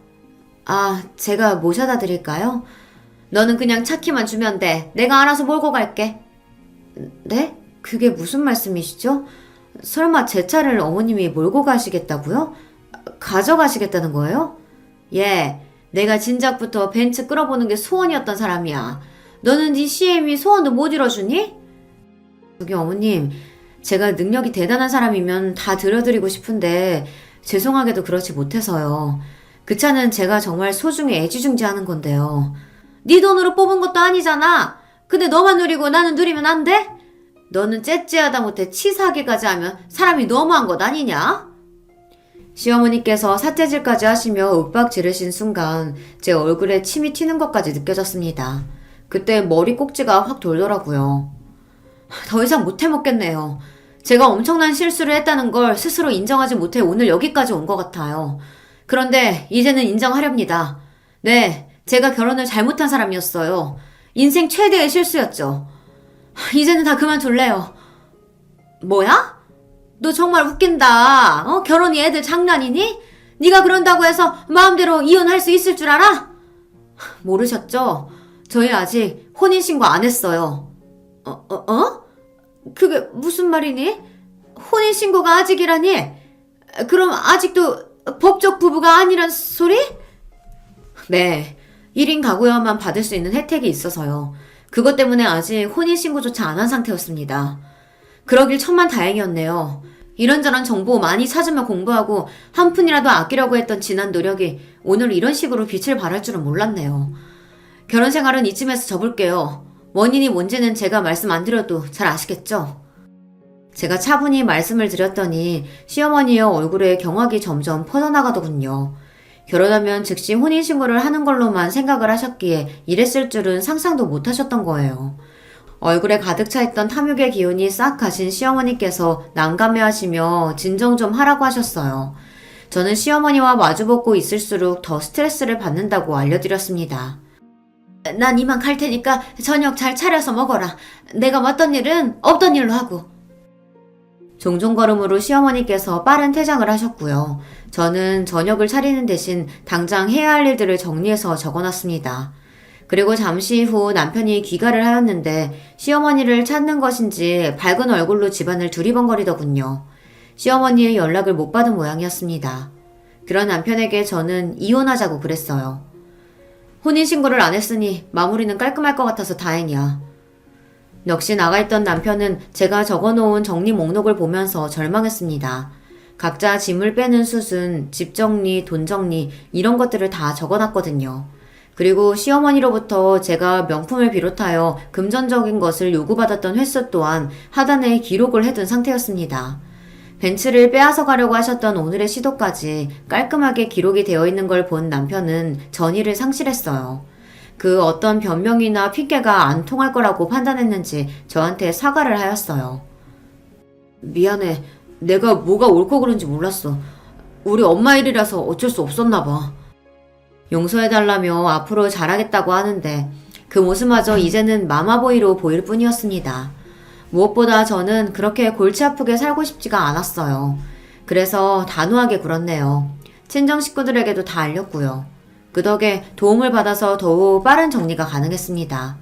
아, 제가 모셔다 드릴까요? 너는 그냥 차 키만 주면 돼. 내가 알아서 몰고 갈게. 네? 그게 무슨 말씀이시죠? 설마 제 차를 어머님이 몰고 가시겠다고요? 가져가시겠다는 거예요? 예, 내가 진작부터 벤츠 끌어보는 게 소원이었던 사람이야. 너는 네 CM이 소원도 못 이뤄주니? 저기 어머님, 제가 능력이 대단한 사람이면 다 들어드리고 싶은데 죄송하게도 그렇지 못해서요. 그 차는 제가 정말 소중히 애지중지하는 건데요. 네 돈으로 뽑은 것도 아니잖아. 근데 너만 누리고 나는 누리면 안 돼? 너는 째째하다 못해 치사하게까지 하면 사람이 너무한 것 아니냐? 시어머니께서 사태질까지 하시며 윽박 지르신 순간 제 얼굴에 침이 튀는 것까지 느껴졌습니다. 그때 머리 꼭지가 확 돌더라고요. 더 이상 못 해먹겠네요. 제가 엄청난 실수를 했다는 걸 스스로 인정하지 못해 오늘 여기까지 온 것 같아요. 그런데 이제는 인정하렵니다. 네, 제가 결혼을 잘못한 사람이었어요. 인생 최대의 실수였죠. 이제는 다 그만둘래요. 뭐야? 너 정말 웃긴다. 결혼이 애들 장난이니? 네가 그런다고 해서 마음대로 이혼할 수 있을 줄 알아? 모르셨죠? 저희 아직 혼인신고 안 했어요. 그게 무슨 말이니? 혼인신고가 아직이라니? 그럼 아직도 법적 부부가 아니란 소리? 네, 1인 가구여만 받을 수 있는 혜택이 있어서요. 그것 때문에 아직 혼인신고조차 안 한 상태였습니다. 그러길 천만 다행이었네요. 이런저런 정보 많이 찾으며 공부하고 한 푼이라도 아끼려고 했던 지난 노력이 오늘 이런 식으로 빛을 발할 줄은 몰랐네요. 결혼 생활은 이쯤에서 접을게요. 원인이 뭔지는 제가 말씀 안 드려도 잘 아시겠죠? 제가 차분히 말씀을 드렸더니 시어머니의 얼굴에 경악이 점점 퍼져나가더군요. 결혼하면 즉시 혼인신고를 하는 걸로만 생각을 하셨기에 이랬을 줄은 상상도 못 하셨던 거예요. 얼굴에 가득 차있던 탐욕의 기운이 싹 가신 시어머니께서 난감해하시며 진정 좀 하라고 하셨어요. 저는 시어머니와 마주보고 있을수록 더 스트레스를 받는다고 알려드렸습니다. 난 이만 갈 테니까 저녁 잘 차려서 먹어라. 내가 왔던 일은 없던 일로 하고. 종종 걸음으로 시어머니께서 빠른 퇴장을 하셨고요. 저는 저녁을 차리는 대신 당장 해야 할 일들을 정리해서 적어놨습니다. 그리고 잠시 후 남편이 귀가를 하였는데 시어머니를 찾는 것인지 밝은 얼굴로 집안을 두리번거리더군요. 시어머니의 연락을 못 받은 모양이었습니다. 그런 남편에게 저는 이혼하자고 그랬어요. 혼인신고를 안 했으니 마무리는 깔끔할 것 같아서 다행이야. 역시 나가있던 남편은 제가 적어놓은 정리 목록을 보면서 절망했습니다. 각자 짐을 빼는 수순, 집 정리, 돈 정리 이런 것들을 다 적어놨거든요. 그리고 시어머니로부터 제가 명품을 비롯하여 금전적인 것을 요구받았던 횟수 또한 하단에 기록을 해둔 상태였습니다. 벤츠를 빼앗아 가려고 하셨던 오늘의 시도까지 깔끔하게 기록이 되어 있는 걸 본 남편은 전의를 상실했어요. 그 어떤 변명이나 핑계가 안 통할 거라고 판단했는지 저한테 사과를 하였어요. 미안해. 내가 뭐가 옳고 그른지 몰랐어. 우리 엄마 일이라서 어쩔 수 없었나 봐. 용서해달라며 앞으로 잘하겠다고 하는데 그 모습마저 이제는 마마보이로 보일 뿐이었습니다. 무엇보다 저는 그렇게 골치 아프게 살고 싶지가 않았어요. 그래서 단호하게 굴었네요. 친정 식구들에게도 다 알렸고요. 그 덕에 도움을 받아서 더욱 빠른 정리가 가능했습니다.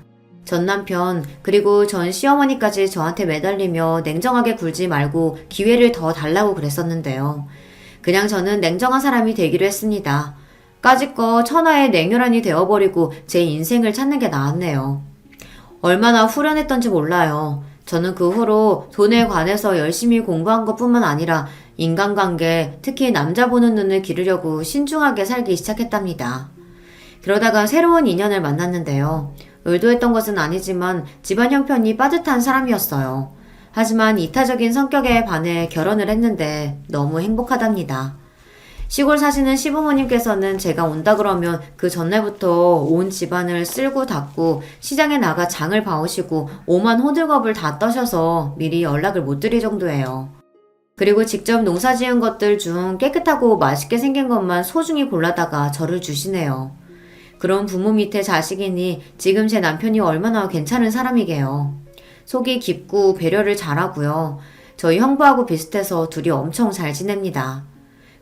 전 남편 그리고 전 시어머니까지 저한테 매달리며 냉정하게 굴지 말고 기회를 더 달라고 그랬었는데요. 그냥 저는 냉정한 사람이 되기로 했습니다. 까짓거 천하의 냉혈한이 되어버리고 제 인생을 찾는 게 나았네요. 얼마나 후련했던지 몰라요. 저는 그 후로 돈에 관해서 열심히 공부한 것뿐만 아니라 인간관계, 특히 남자 보는 눈을 기르려고 신중하게 살기 시작했답니다. 그러다가 새로운 인연을 만났는데요. 의도했던 것은 아니지만 집안 형편이 빠듯한 사람이었어요. 하지만 이타적인 성격에 반해 결혼을 했는데 너무 행복하답니다. 시골 사시는 시부모님께서는 제가 온다 그러면 그 전날부터 온 집안을 쓸고 닦고 시장에 나가 장을 봐오시고 오만 호들갑을 다 떠셔서 미리 연락을 못 드릴 정도예요. 그리고 직접 농사 지은 것들 중 깨끗하고 맛있게 생긴 것만 소중히 골라다가 저를 주시네요. 그런 부모 밑에 자식이니 지금 제 남편이 얼마나 괜찮은 사람이게요. 속이 깊고 배려를 잘하고요. 저희 형부하고 비슷해서 둘이 엄청 잘 지냅니다.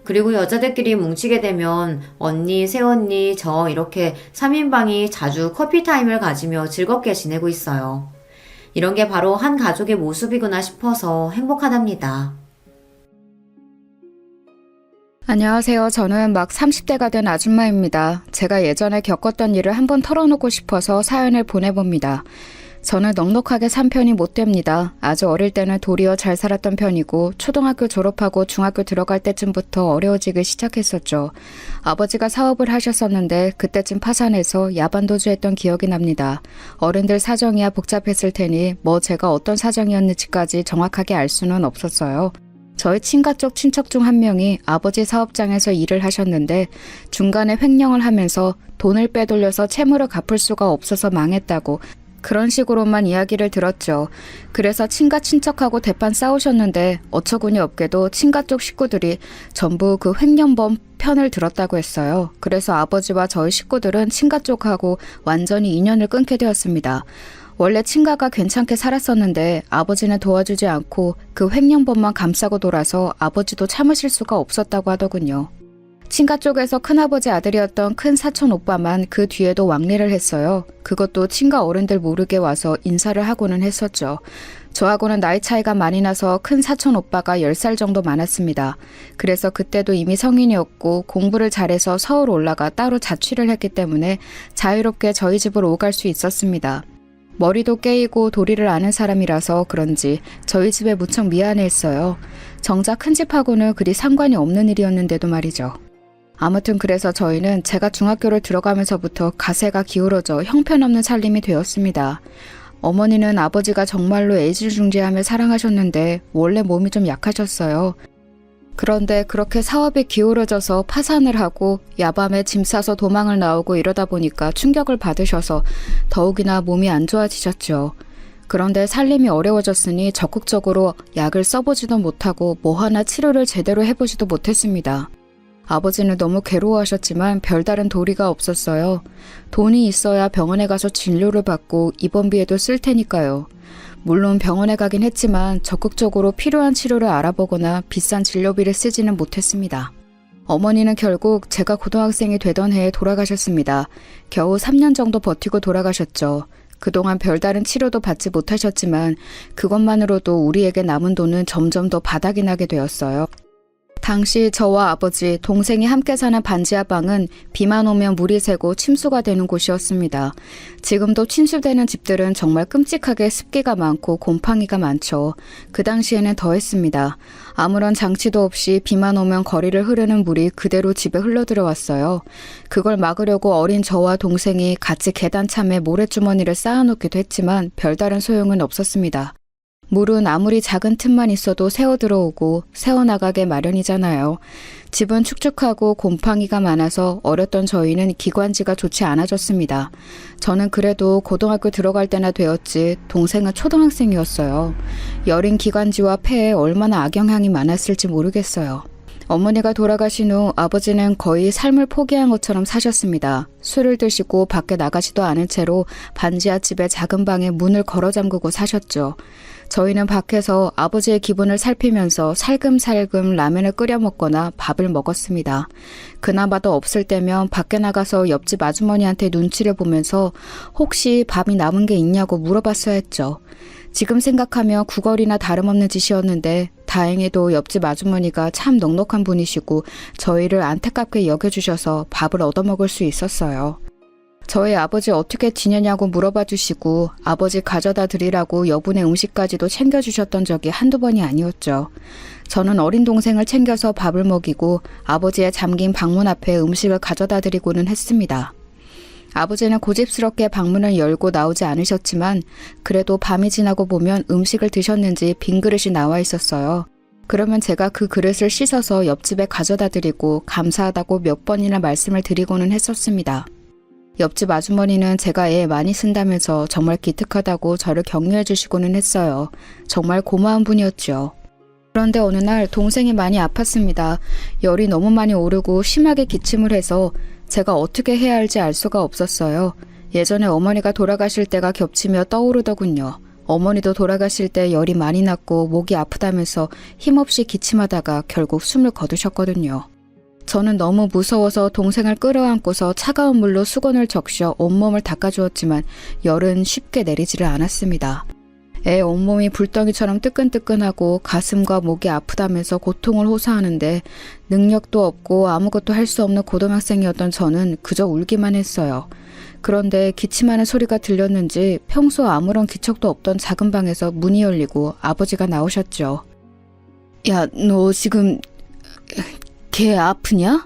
그리고 여자들끼리 뭉치게 되면 언니, 새언니, 저 이렇게 3인방이 자주 커피타임을 가지며 즐겁게 지내고 있어요. 이런 게 바로 한 가족의 모습이구나 싶어서 행복하답니다. 안녕하세요. 저는 막 30대가 된 아줌마입니다. 제가 예전에 겪었던 일을 한번 털어놓고 싶어서 사연을 보내봅니다. 저는 넉넉하게 산 편이 못 됩니다. 아주 어릴 때는 도리어 잘 살았던 편이고 초등학교 졸업하고 중학교 들어갈 때쯤부터 어려워지기 시작했었죠. 아버지가 사업을 하셨었는데 그때쯤 파산해서 야반도주했던 기억이 납니다. 어른들 사정이야 복잡했을 테니 뭐 제가 어떤 사정이었는지까지 정확하게 알 수는 없었어요. 저희 친가 쪽 친척 중 한 명이 아버지 사업장에서 일을 하셨는데 중간에 횡령을 하면서 돈을 빼돌려서 채무를 갚을 수가 없어서 망했다고 그런 식으로만 이야기를 들었죠. 그래서 친가 친척하고 대판 싸우셨는데 어처구니 없게도 친가 쪽 식구들이 전부 그 횡령범 편을 들었다고 했어요. 그래서 아버지와 저희 식구들은 친가 쪽하고 완전히 인연을 끊게 되었습니다. 원래 친가가 괜찮게 살았었는데 아버지는 도와주지 않고 그 횡령범만 감싸고 돌아서 아버지도 참으실 수가 없었다고 하더군요. 친가 쪽에서 큰아버지 아들이었던 큰 사촌 오빠만 그 뒤에도 왕래를 했어요. 그것도 친가 어른들 모르게 와서 인사를 하고는 했었죠. 저하고는 나이 차이가 많이 나서 큰 사촌 오빠가 10살 정도 많았습니다. 그래서 그때도 이미 성인이었고 공부를 잘해서 서울 올라가 따로 자취를 했기 때문에 자유롭게 저희 집으로 오갈 수 있었습니다. 머리도 깨이고 도리를 아는 사람이라서 그런지 저희 집에 무척 미안해했어요. 정작 큰 집하고는 그리 상관이 없는 일이었는데도 말이죠. 아무튼 그래서 저희는 제가 중학교를 들어가면서부터 가세가 기울어져 형편없는 살림이 되었습니다. 어머니는 아버지가 정말로 애지중지하며 사랑하셨는데 원래 몸이 좀 약하셨어요. 그런데 그렇게 사업이 기울어져서 파산을 하고 야밤에 짐 싸서 도망을 나오고 이러다 보니까 충격을 받으셔서 더욱이나 몸이 안 좋아지셨죠. 그런데 살림이 어려워졌으니 적극적으로 약을 써보지도 못하고 뭐 하나 치료를 제대로 해보지도 못했습니다. 아버지는 너무 괴로워하셨지만 별다른 도리가 없었어요. 돈이 있어야 병원에 가서 진료를 받고 입원비에도 쓸 테니까요. 물론 병원에 가긴 했지만 적극적으로 필요한 치료를 알아보거나 비싼 진료비를 쓰지는 못했습니다. 어머니는 결국 제가 고등학생이 되던 해에 돌아가셨습니다. 겨우 3년 정도 버티고 돌아가셨죠. 그동안 별다른 치료도 받지 못하셨지만 그것만으로도 우리에게 남은 돈은 점점 더 바닥이 나게 되었어요. 당시 저와 아버지, 동생이 함께 사는 반지하 방은 비만 오면 물이 새고 침수가 되는 곳이었습니다. 지금도 침수되는 집들은 정말 끔찍하게 습기가 많고 곰팡이가 많죠. 그 당시에는 더했습니다. 아무런 장치도 없이 비만 오면 거리를 흐르는 물이 그대로 집에 흘러들어왔어요. 그걸 막으려고 어린 저와 동생이 같이 계단참에 모래주머니를 쌓아놓기도 했지만 별다른 소용은 없었습니다. 물은 아무리 작은 틈만 있어도 새어 들어오고 새어나가게 마련이잖아요. 집은 축축하고 곰팡이가 많아서 어렸던 저희는 기관지가 좋지 않아졌습니다. 저는 그래도 고등학교 들어갈 때나 되었지 동생은 초등학생이었어요. 여린 기관지와 폐에 얼마나 악영향이 많았을지 모르겠어요. 어머니가 돌아가신 후 아버지는 거의 삶을 포기한 것처럼 사셨습니다. 술을 드시고 밖에 나가지도 않은 채로 반지하 집의 작은 방에 문을 걸어 잠그고 사셨죠. 저희는 밖에서 아버지의 기분을 살피면서 살금살금 라면을 끓여 먹거나 밥을 먹었습니다. 그나마도 없을 때면 밖에 나가서 옆집 아주머니한테 눈치를 보면서 혹시 밥이 남은 게 있냐고 물어봤어야 했죠. 지금 생각하면 구걸이나 다름없는 짓이었는데 다행히도 옆집 아주머니가 참 넉넉한 분이시고 저희를 안타깝게 여겨주셔서 밥을 얻어먹을 수 있었어요. 저희 아버지 어떻게 지내냐고 물어봐 주시고 아버지 가져다 드리라고 여분의 음식까지도 챙겨주셨던 적이 한두 번이 아니었죠. 저는 어린 동생을 챙겨서 밥을 먹이고 아버지의 잠긴 방문 앞에 음식을 가져다 드리고는 했습니다. 아버지는 고집스럽게 방문을 열고 나오지 않으셨지만 그래도 밤이 지나고 보면 음식을 드셨는지 빈 그릇이 나와 있었어요. 그러면 제가 그 그릇을 씻어서 옆집에 가져다 드리고 감사하다고 몇 번이나 말씀을 드리고는 했었습니다. 옆집 아주머니는 제가 애 많이 쓴다면서 정말 기특하다고 저를 격려해 주시고는 했어요. 정말 고마운 분이었죠. 그런데 어느 날 동생이 많이 아팠습니다. 열이 너무 많이 오르고 심하게 기침을 해서 제가 어떻게 해야 할지 알 수가 없었어요. 예전에 어머니가 돌아가실 때가 겹치며 떠오르더군요. 어머니도 돌아가실 때 열이 많이 났고 목이 아프다면서 힘없이 기침하다가 결국 숨을 거두셨거든요. 저는 너무 무서워서 동생을 끌어안고서 차가운 물로 수건을 적셔 온몸을 닦아주었지만 열은 쉽게 내리지를 않았습니다. 애 온몸이 불덩이처럼 뜨끈뜨끈하고 가슴과 목이 아프다면서 고통을 호소하는데 능력도 없고 아무것도 할 수 없는 고등학생이었던 저는 그저 울기만 했어요. 그런데 기침하는 소리가 들렸는지 평소 아무런 기척도 없던 작은 방에서 문이 열리고 아버지가 나오셨죠. 야, 너 지금 걔 아프냐?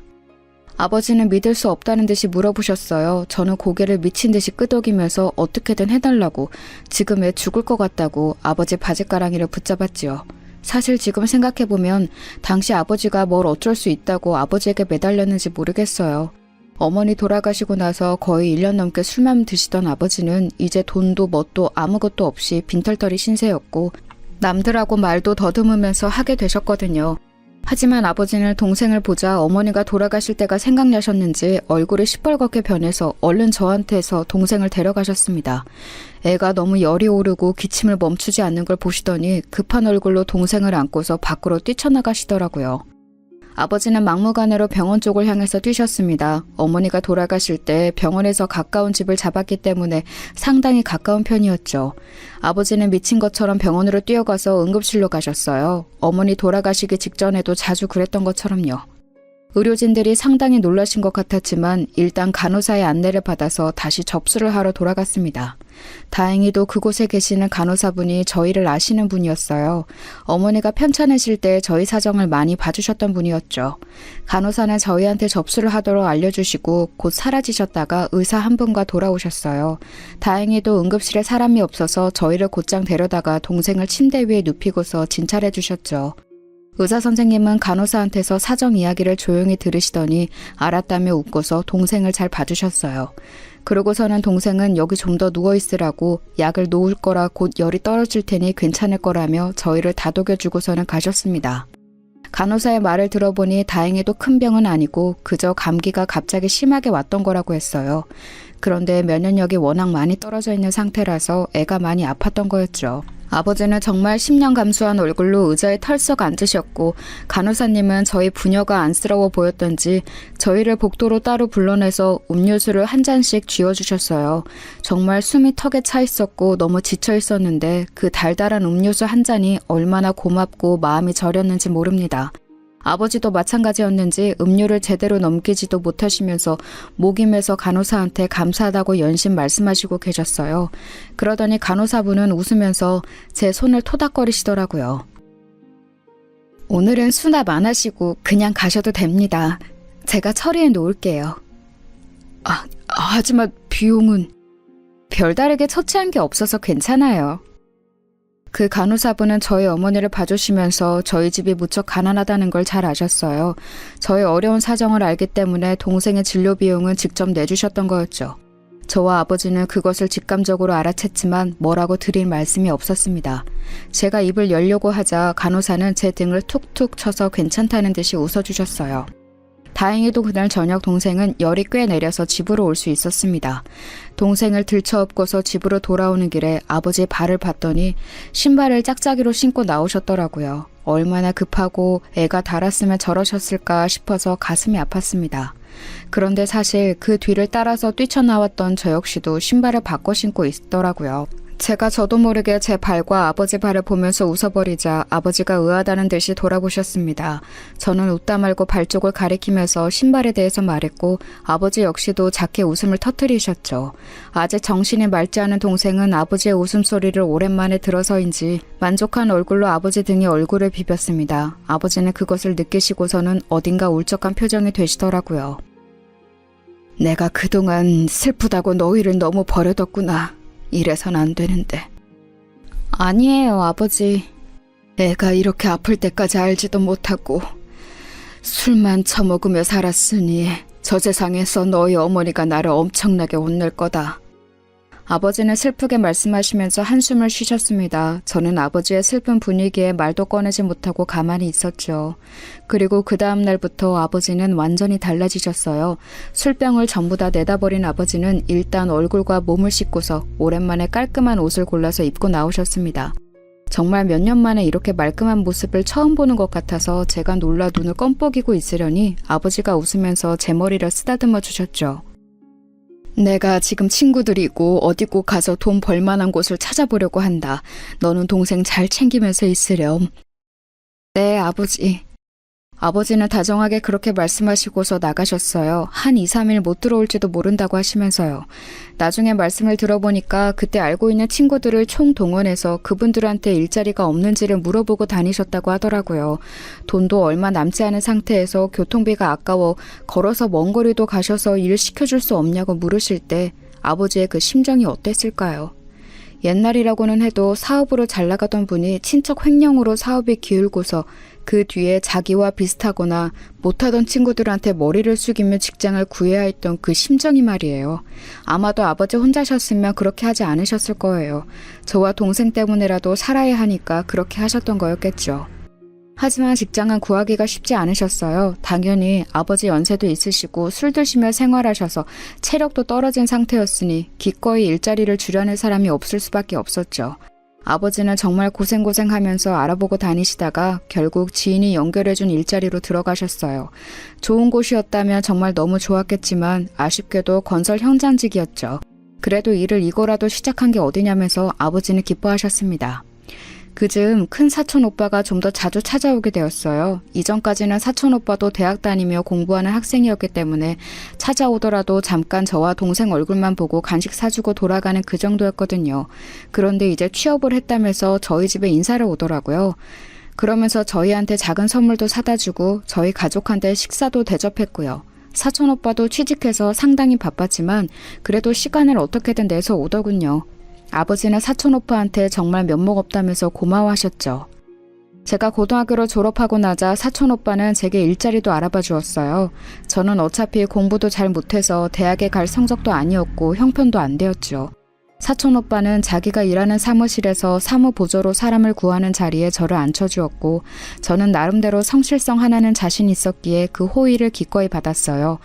아버지는 믿을 수 없다는 듯이 물어보셨어요. 저는 고개를 미친 듯이 끄덕이면서 어떻게든 해달라고, 지금 애 죽을 것 같다고 아버지 바지가랑이를 붙잡았지요. 사실 지금 생각해보면 당시 아버지가 뭘 어쩔 수 있다고 아버지에게 매달렸는지 모르겠어요. 어머니 돌아가시고 나서 거의 1년 넘게 술만 드시던 아버지는 이제 돈도 뭣도 아무것도 없이 빈털터리 신세였고 남들하고 말도 더듬으면서 하게 되셨거든요. 하지만 아버지는 동생을 보자 어머니가 돌아가실 때가 생각나셨는지 얼굴이 시뻘겋게 변해서 얼른 저한테서 동생을 데려가셨습니다. 애가 너무 열이 오르고 기침을 멈추지 않는 걸 보시더니 급한 얼굴로 동생을 안고서 밖으로 뛰쳐나가시더라고요. 아버지는 막무가내로 병원 쪽을 향해서 뛰셨습니다. 어머니가 돌아가실 때 병원에서 가까운 집을 잡았기 때문에 상당히 가까운 편이었죠. 아버지는 미친 것처럼 병원으로 뛰어가서 응급실로 가셨어요. 어머니 돌아가시기 직전에도 자주 그랬던 것처럼요. 의료진들이 상당히 놀라신 것 같았지만 일단 간호사의 안내를 받아서 다시 접수를 하러 돌아갔습니다. 다행히도 그곳에 계시는 간호사분이 저희를 아시는 분이었어요. 어머니가 편찮으실 때 저희 사정을 많이 봐주셨던 분이었죠. 간호사는 저희한테 접수를 하도록 알려주시고 곧 사라지셨다가 의사 한 분과 돌아오셨어요. 다행히도 응급실에 사람이 없어서 저희를 곧장 데려다가 동생을 침대 위에 눕히고서 진찰해 주셨죠. 의사 선생님은 간호사한테서 사정 이야기를 조용히 들으시더니 알았다며 웃고서 동생을 잘 봐주셨어요. 그러고서는 동생은 여기 좀 더 누워있으라고 약을 놓을 거라 곧 열이 떨어질 테니 괜찮을 거라며 저희를 다독여주고서는 가셨습니다. 간호사의 말을 들어보니 다행히도 큰 병은 아니고 그저 감기가 갑자기 심하게 왔던 거라고 했어요. 그런데 면역력이 워낙 많이 떨어져 있는 상태라서 애가 많이 아팠던 거였죠. 아버지는 정말 10년 감수한 얼굴로 의자에 털썩 앉으셨고 간호사님은 저희 부녀가 안쓰러워 보였던지 저희를 복도로 따로 불러내서 음료수를 한 잔씩 쥐어주셨어요. 정말 숨이 턱에 차 있었고 너무 지쳐 있었는데 그 달달한 음료수 한 잔이 얼마나 고맙고 마음이 저렸는지 모릅니다. 아버지도 마찬가지였는지 음료를 제대로 넘기지도 못하시면서 목임에서 간호사한테 감사하다고 연신 말씀하시고 계셨어요. 그러더니 간호사분은 웃으면서 제 손을 토닥거리시더라고요. 오늘은 수납 안 하시고 그냥 가셔도 됩니다. 제가 처리해 놓을게요. 하지만 비용은... 별다르게 처치한 게 없어서 괜찮아요. 그 간호사분은 저희 어머니를 봐주시면서 저희 집이 무척 가난하다는 걸 잘 아셨어요. 저의 어려운 사정을 알기 때문에 동생의 진료 비용은 직접 내주셨던 거였죠. 저와 아버지는 그것을 직감적으로 알아챘지만 뭐라고 드릴 말씀이 없었습니다. 제가 입을 열려고 하자 간호사는 제 등을 툭툭 쳐서 괜찮다는 듯이 웃어주셨어요. 다행히도 그날 저녁 동생은 열이 꽤 내려서 집으로 올 수 있었습니다. 동생을 들쳐업고서 집으로 돌아오는 길에 아버지의 발을 봤더니 신발을 짝짝이로 신고 나오셨더라고요. 얼마나 급하고 애가 달았으면 저러셨을까 싶어서 가슴이 아팠습니다. 그런데 사실 그 뒤를 따라서 뛰쳐나왔던 저 역시도 신발을 바꿔 신고 있더라고요. 제가 저도 모르게 제 발과 아버지 발을 보면서 웃어버리자 아버지가 의아하다는 듯이 돌아보셨습니다. 저는 웃다 말고 발 쪽을 가리키면서 신발에 대해서 말했고 아버지 역시도 작게 웃음을 터뜨리셨죠. 아직 정신이 맑지 않은 동생은 아버지의 웃음소리를 오랜만에 들어서인지 만족한 얼굴로 아버지 등에 얼굴을 비볐습니다. 아버지는 그것을 느끼시고서는 어딘가 울적한 표정이 되시더라고요. 내가 그동안 슬프다고 너희를 너무 버려뒀구나. 이래선 안 되는데. 아니에요, 아버지. 애가 이렇게 아플 때까지 알지도 못하고 술만 처먹으며 살았으니 저 세상에서 너희 어머니가 나를 엄청나게 혼낼 거다. 아버지는 슬프게 말씀하시면서 한숨을 쉬셨습니다. 저는 아버지의 슬픈 분위기에 말도 꺼내지 못하고 가만히 있었죠. 그리고 그 다음 날부터 아버지는 완전히 달라지셨어요. 술병을 전부 다 내다버린 아버지는 일단 얼굴과 몸을 씻고서 오랜만에 깔끔한 옷을 골라서 입고 나오셨습니다. 정말 몇 년 만에 이렇게 말끔한 모습을 처음 보는 것 같아서 제가 놀라 눈을 껌뻑이고 있으려니 아버지가 웃으면서 제 머리를 쓰다듬어 주셨죠. 내가 지금 친구들이고 어디 꼭 가서 돈 벌만한 곳을 찾아보려고 한다. 너는 동생 잘 챙기면서 있으렴. 네, 아버지. 아버지는 다정하게 그렇게 말씀하시고서 나가셨어요. 한 2, 3일 못 들어올지도 모른다고 하시면서요. 나중에 말씀을 들어보니까 그때 알고 있는 친구들을 총동원해서 그분들한테 일자리가 없는지를 물어보고 다니셨다고 하더라고요. 돈도 얼마 남지 않은 상태에서 교통비가 아까워 걸어서 먼 거리도 가셔서 일 시켜줄 수 없냐고 물으실 때 아버지의 그 심정이 어땠을까요? 옛날이라고는 해도 사업으로 잘 나가던 분이 친척 횡령으로 사업이 기울고서 그 뒤에 자기와 비슷하거나 못하던 친구들한테 머리를 숙이며 직장을 구해야 했던 그 심정이 말이에요. 아마도 아버지 혼자셨으면 그렇게 하지 않으셨을 거예요. 저와 동생 때문에라도 살아야 하니까 그렇게 하셨던 거였겠죠. 하지만 직장은 구하기가 쉽지 않으셨어요. 당연히 아버지 연세도 있으시고 술 드시며 생활하셔서 체력도 떨어진 상태였으니 기꺼이 일자리를 주려는 사람이 없을 수밖에 없었죠. 아버지는 정말 고생하면서 알아보고 다니시다가 결국 지인이 연결해준 일자리로 들어가셨어요. 좋은 곳이었다면 정말 너무 좋았겠지만 아쉽게도 건설 현장직이었죠. 그래도 일을 이거라도 시작한 게 어디냐면서 아버지는 기뻐하셨습니다. 그즈음 큰 사촌 오빠가 좀 더 자주 찾아오게 되었어요. 이전까지는 사촌 오빠도 대학 다니며 공부하는 학생이었기 때문에 찾아오더라도 잠깐 저와 동생 얼굴만 보고 간식 사주고 돌아가는 그 정도였거든요. 그런데 이제 취업을 했다면서 저희 집에 인사를 오더라고요. 그러면서 저희한테 작은 선물도 사다 주고 저희 가족한테 식사도 대접했고요. 사촌 오빠도 취직해서 상당히 바빴지만 그래도 시간을 어떻게든 내서 오더군요. 아버지는 사촌 오빠한테 정말 면목 없다면서 고마워하셨죠. 제가 고등학교를 졸업하고 나자 사촌 오빠는 제게 일자리도 알아봐 주었어요. 저는 어차피 공부도 잘 못해서 대학에 갈 성적도 아니었고 형편도 안 되었죠. 사촌 오빠는 자기가 일하는 사무실에서 사무보조로 사람을 구하는 자리에 저를 앉혀주었고 저는 나름대로 성실성 하나는 자신 있었기에 그 호의를 기꺼이 받았어요.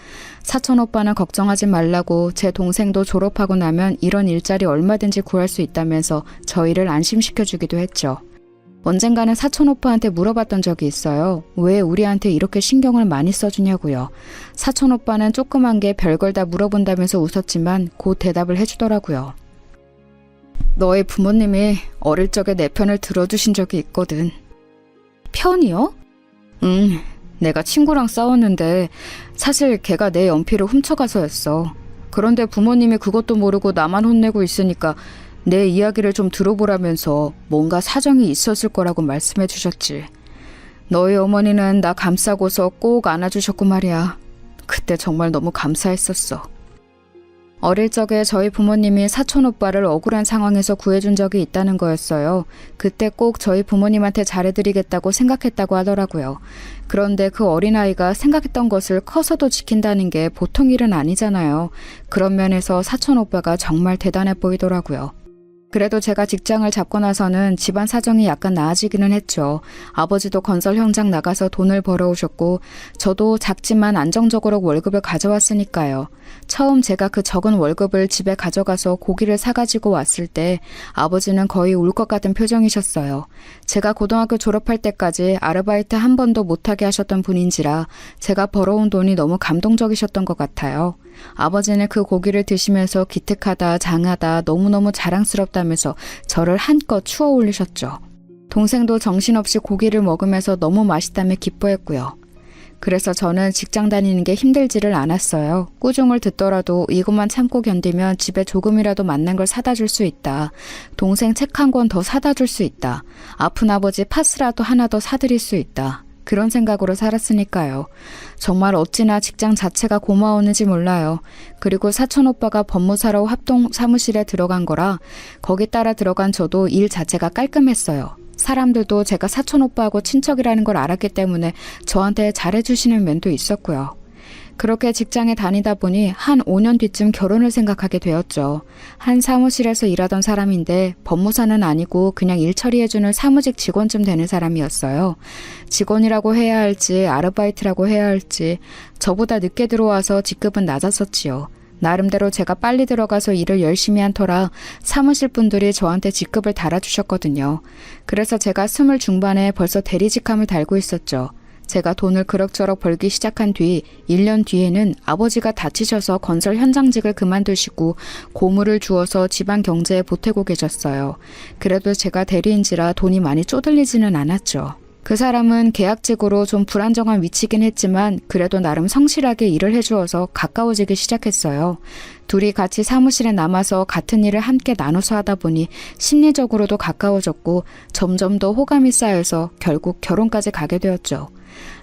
사촌 오빠는 걱정하지 말라고 제 동생도 졸업하고 나면 이런 일자리 얼마든지 구할 수 있다면서 저희를 안심시켜주기도 했죠. 언젠가는 사촌 오빠한테 물어봤던 적이 있어요. 왜 우리한테 이렇게 신경을 많이 써주냐고요. 사촌 오빠는 조그만 게 별걸 다 물어본다면서 웃었지만 곧 대답을 해주더라고요. 너의 부모님이 어릴 적에 내 편을 들어주신 적이 있거든. 편이요? 내가 친구랑 싸웠는데 사실 걔가 내 연필을 훔쳐가서였어. 그런데 부모님이 그것도 모르고 나만 혼내고 있으니까 내 이야기를 좀 들어보라면서 뭔가 사정이 있었을 거라고 말씀해 주셨지. 너희 어머니는 나 감싸고서 꼭 안아주셨고 말이야. 그때 정말 너무 감사했었어. 어릴 적에 저희 부모님이 사촌 오빠를 억울한 상황에서 구해준 적이 있다는 거였어요. 그때 꼭 저희 부모님한테 잘해드리겠다고 생각했다고 하더라고요. 그런데 그 어린아이가 생각했던 것을 커서도 지킨다는 게 보통 일은 아니잖아요. 그런 면에서 사촌 오빠가 정말 대단해 보이더라고요. 그래도 제가 직장을 잡고 나서는 집안 사정이 약간 나아지기는 했죠. 아버지도 건설 현장 나가서 돈을 벌어오셨고 저도 작지만 안정적으로 월급을 가져왔으니까요. 처음 제가 그 적은 월급을 집에 가져가서 고기를 사가지고 왔을 때 아버지는 거의 울 것 같은 표정이셨어요. 제가 고등학교 졸업할 때까지 아르바이트 한 번도 못하게 하셨던 분인지라 제가 벌어온 돈이 너무 감동적이셨던 것 같아요. 아버지는 그 고기를 드시면서 기특하다, 장하다, 너무너무 자랑스럽다면서 저를 한껏 추어 올리셨죠. 동생도 정신없이 고기를 먹으면서 너무 맛있다며 기뻐했고요. 그래서 저는 직장 다니는 게 힘들지를 않았어요. 꾸중을 듣더라도 이것만 참고 견디면 집에 조금이라도 맛난 걸 사다 줄 수 있다. 동생 책 한 권 더 사다 줄 수 있다. 아픈 아버지 파스라도 하나 더 사드릴 수 있다. 그런 생각으로 살았으니까요. 정말 어찌나 직장 자체가 고마웠는지 몰라요. 그리고 사촌 오빠가 법무사로 합동 사무실에 들어간 거라 거기 따라 들어간 저도 일 자체가 깔끔했어요. 사람들도 제가 사촌 오빠하고 친척이라는 걸 알았기 때문에 저한테 잘해주시는 면도 있었고요. 그렇게 직장에 다니다 보니 한 5년 뒤쯤 결혼을 생각하게 되었죠. 한 사무실에서 일하던 사람인데 법무사는 아니고 그냥 일 처리해주는 사무직 직원쯤 되는 사람이었어요. 직원이라고 해야 할지 아르바이트라고 해야 할지 저보다 늦게 들어와서 직급은 낮았었지요. 나름대로 제가 빨리 들어가서 일을 열심히 한 터라 사무실 분들이 저한테 직급을 달아주셨거든요. 그래서 제가 20 중반에 벌써 대리직함을 달고 있었죠. 제가 돈을 그럭저럭 벌기 시작한 뒤 1년 뒤에는 아버지가 다치셔서 건설 현장직을 그만두시고 고물을 주어서 집안 경제에 보태고 계셨어요. 그래도 제가 대리인지라 돈이 많이 쪼들리지는 않았죠. 그 사람은 계약직으로 좀 불안정한 위치긴 했지만 그래도 나름 성실하게 일을 해주어서 가까워지기 시작했어요. 둘이 같이 사무실에 남아서 같은 일을 함께 나눠서 하다 보니 심리적으로도 가까워졌고 점점 더 호감이 쌓여서 결국 결혼까지 가게 되었죠.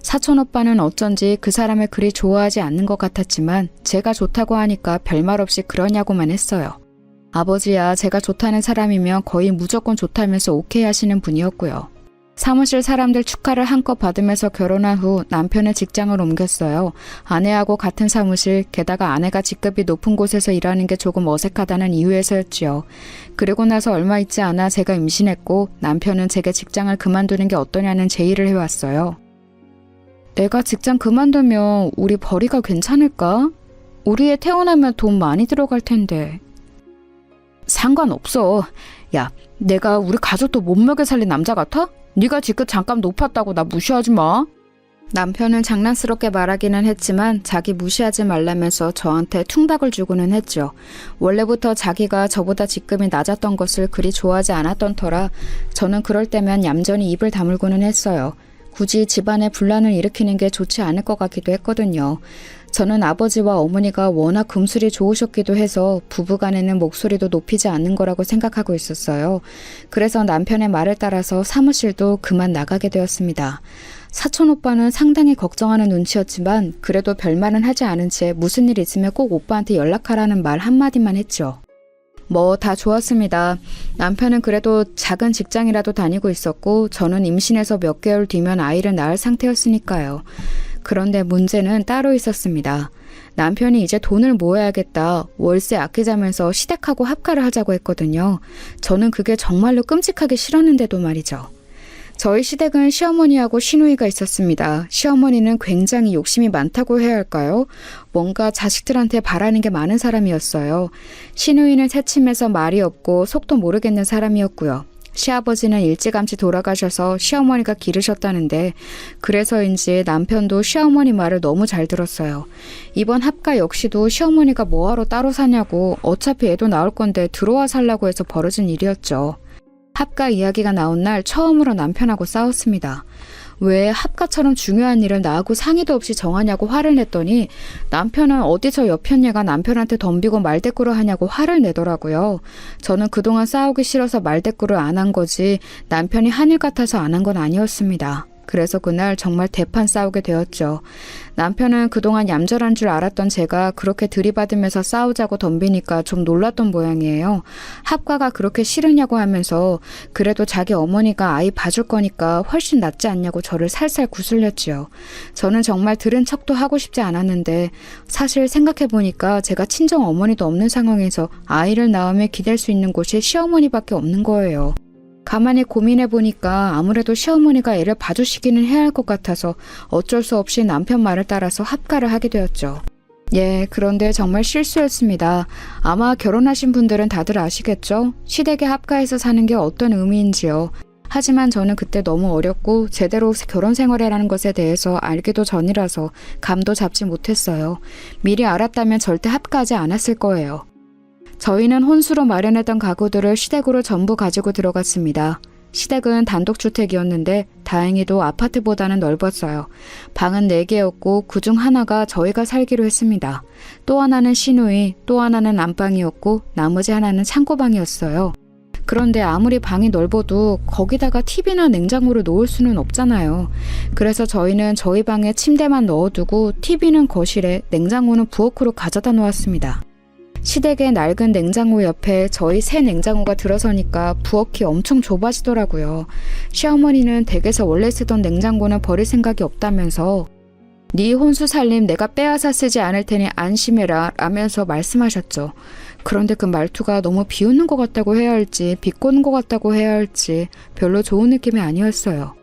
사촌 오빠는 어쩐지 그 사람을 그리 좋아하지 않는 것 같았지만 제가 좋다고 하니까 별말 없이 그러냐고만 했어요. 아버지야 제가 좋다는 사람이면 거의 무조건 좋다면서 오케이 하시는 분이었고요. 사무실 사람들 축하를 한껏 받으면서 결혼한 후 남편은 직장을 옮겼어요. 아내하고 같은 사무실, 게다가 아내가 직급이 높은 곳에서 일하는 게 조금 어색하다는 이유에서였지요. 그리고 나서 얼마 있지 않아 제가 임신했고 남편은 제게 직장을 그만두는 게 어떠냐는 제의를 해왔어요. 내가 직장 그만두면 우리 벌이가 괜찮을까? 우리 애 태어나면 돈 많이 들어갈 텐데. 상관없어. 야, 내가 우리 가족도 못 먹여 살린 남자 같아? 네가 직급 잠깐 높았다고 나 무시하지 마. 남편은 장난스럽게 말하기는 했지만 자기 무시하지 말라면서 저한테 퉁박을 주고는 했죠. 원래부터 자기가 저보다 직급이 낮았던 것을 그리 좋아하지 않았던 터라 저는 그럴 때면 얌전히 입을 다물고는 했어요. 굳이 집안에 분란을 일으키는 게 좋지 않을 것 같기도 했거든요. 저는 아버지와 어머니가 워낙 금술이 좋으셨기도 해서 부부간에는 목소리도 높이지 않는 거라고 생각하고 있었어요. 그래서 남편의 말을 따라서 사무실도 그만 나가게 되었습니다. 사촌 오빠는 상당히 걱정하는 눈치였지만 그래도 별말은 하지 않은 채 무슨 일 있으면 꼭 오빠한테 연락하라는 말 한마디만 했죠. 뭐 다 좋았습니다. 남편은 그래도 작은 직장이라도 다니고 있었고 저는 임신해서 몇 개월 뒤면 아이를 낳을 상태였으니까요. 그런데 문제는 따로 있었습니다. 남편이 이제 돈을 모아야겠다. 월세 아끼자면서 시댁하고 합가를 하자고 했거든요. 저는 그게 정말로 끔찍하게 싫었는데도 말이죠. 저희 시댁은 시어머니하고 시누이가 있었습니다. 시어머니는 굉장히 욕심이 많다고 해야 할까요? 뭔가 자식들한테 바라는 게 많은 사람이었어요. 시누이는 새침해서 말이 없고 속도 모르겠는 사람이었고요. 시아버지는 일찌감치 돌아가셔서 시어머니가 기르셨다는데 그래서인지 남편도 시어머니 말을 너무 잘 들었어요. 이번 합가 역시도 시어머니가 뭐하러 따로 사냐고 어차피 애도 나올 건데 들어와 살라고 해서 벌어진 일이었죠. 합가 이야기가 나온 날 처음으로 남편하고 싸웠습니다. 왜 합가처럼 중요한 일을 나하고 상의도 없이 정하냐고 화를 냈더니 남편은 어디서 여편녀가 남편한테 덤비고 말대꾸를 하냐고 화를 내더라고요. 저는 그동안 싸우기 싫어서 말대꾸를 안 한 거지 남편이 한일 같아서 안 한 건 아니었습니다. 그래서 그날 정말 대판 싸우게 되었죠. 남편은 그동안 얌전한 줄 알았던 제가 그렇게 들이받으면서 싸우자고 덤비니까 좀 놀랐던 모양이에요. 합가가 그렇게 싫으냐고 하면서 그래도 자기 어머니가 아이 봐줄 거니까 훨씬 낫지 않냐고 저를 살살 구슬렸지요. 저는 정말 들은 척도 하고 싶지 않았는데 사실 생각해보니까 제가 친정 어머니도 없는 상황에서 아이를 낳으며 기댈 수 있는 곳이 시어머니밖에 없는 거예요. 가만히 고민해보니까 아무래도 시어머니가 애를 봐주시기는 해야 할 것 같아서 어쩔 수 없이 남편 말을 따라서 합가를 하게 되었죠. 예, 그런데 정말 실수였습니다. 아마 결혼하신 분들은 다들 아시겠죠? 시댁에 합가해서 사는 게 어떤 의미인지요. 하지만 저는 그때 너무 어렸고 제대로 결혼 생활이라는 것에 대해서 알기도 전이라서 감도 잡지 못했어요. 미리 알았다면 절대 합가하지 않았을 거예요. 저희는 혼수로 마련했던 가구들을 시댁으로 전부 가지고 들어갔습니다. 시댁은 단독주택이었는데 다행히도 아파트보다는 넓었어요. 방은 4개였고 그중 하나가 저희가 살기로 했습니다. 또 하나는 시누이, 또 하나는 안방이었고 나머지 하나는 창고방이었어요. 그런데 아무리 방이 넓어도 거기다가 TV나 냉장고를 놓을 수는 없잖아요. 그래서 저희는 저희 방에 침대만 넣어두고 TV는 거실에, 냉장고는 부엌으로 가져다 놓았습니다. 시댁의 낡은 냉장고 옆에 저희 새 냉장고가 들어서니까 부엌이 엄청 좁아지더라고요. 시어머니는 댁에서 원래 쓰던 냉장고는 버릴 생각이 없다면서 네 혼수 살림 내가 빼앗아 쓰지 않을 테니 안심해라 라면서 말씀하셨죠. 그런데 그 말투가 너무 비웃는 것 같다고 해야 할지 비꼬는 것 같다고 해야 할지 별로 좋은 느낌이 아니었어요.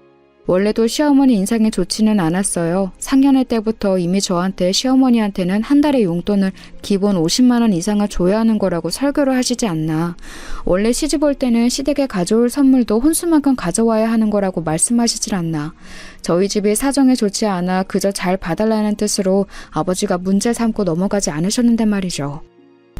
원래도 시어머니 인상이 좋지는 않았어요. 상견례 때부터 이미 저한테 시어머니한테는 한 달에 용돈을 기본 50만 원 이상을 줘야 하는 거라고 설교를 하시지 않나. 원래 시집 올 때는 시댁에 가져올 선물도 혼수만큼 가져와야 하는 거라고 말씀하시질 않나. 저희 집이 사정이 좋지 않아 그저 잘 봐달라는 뜻으로 아버지가 문제 삼고 넘어가지 않으셨는데 말이죠.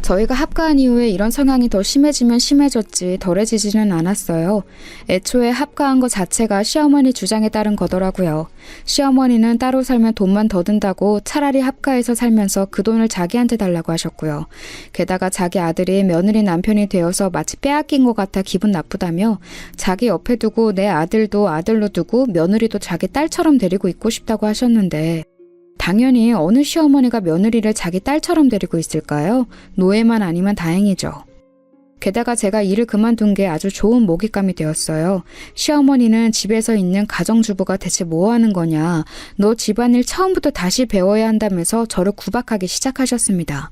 저희가 합가한 이후에 이런 상황이 더 심해지면 심해졌지 덜해지지는 않았어요. 애초에 합가한 것 자체가 시어머니 주장에 따른 거더라고요. 시어머니는 따로 살면 돈만 더 든다고 차라리 합가해서 살면서 그 돈을 자기한테 달라고 하셨고요. 게다가 자기 아들이 며느리 남편이 되어서 마치 빼앗긴 것 같아 기분 나쁘다며 자기 옆에 두고 내 아들도 아들로 두고 며느리도 자기 딸처럼 데리고 있고 싶다고 하셨는데 당연히 어느 시어머니가 며느리를 자기 딸처럼 데리고 있을까요? 노예만 아니면 다행이죠. 게다가 제가 일을 그만둔 게 아주 좋은 먹잇감이 되었어요. 시어머니는 집에서 있는 가정주부가 대체 뭐 하는 거냐, 너 집안일 처음부터 다시 배워야 한다면서 저를 구박하기 시작하셨습니다.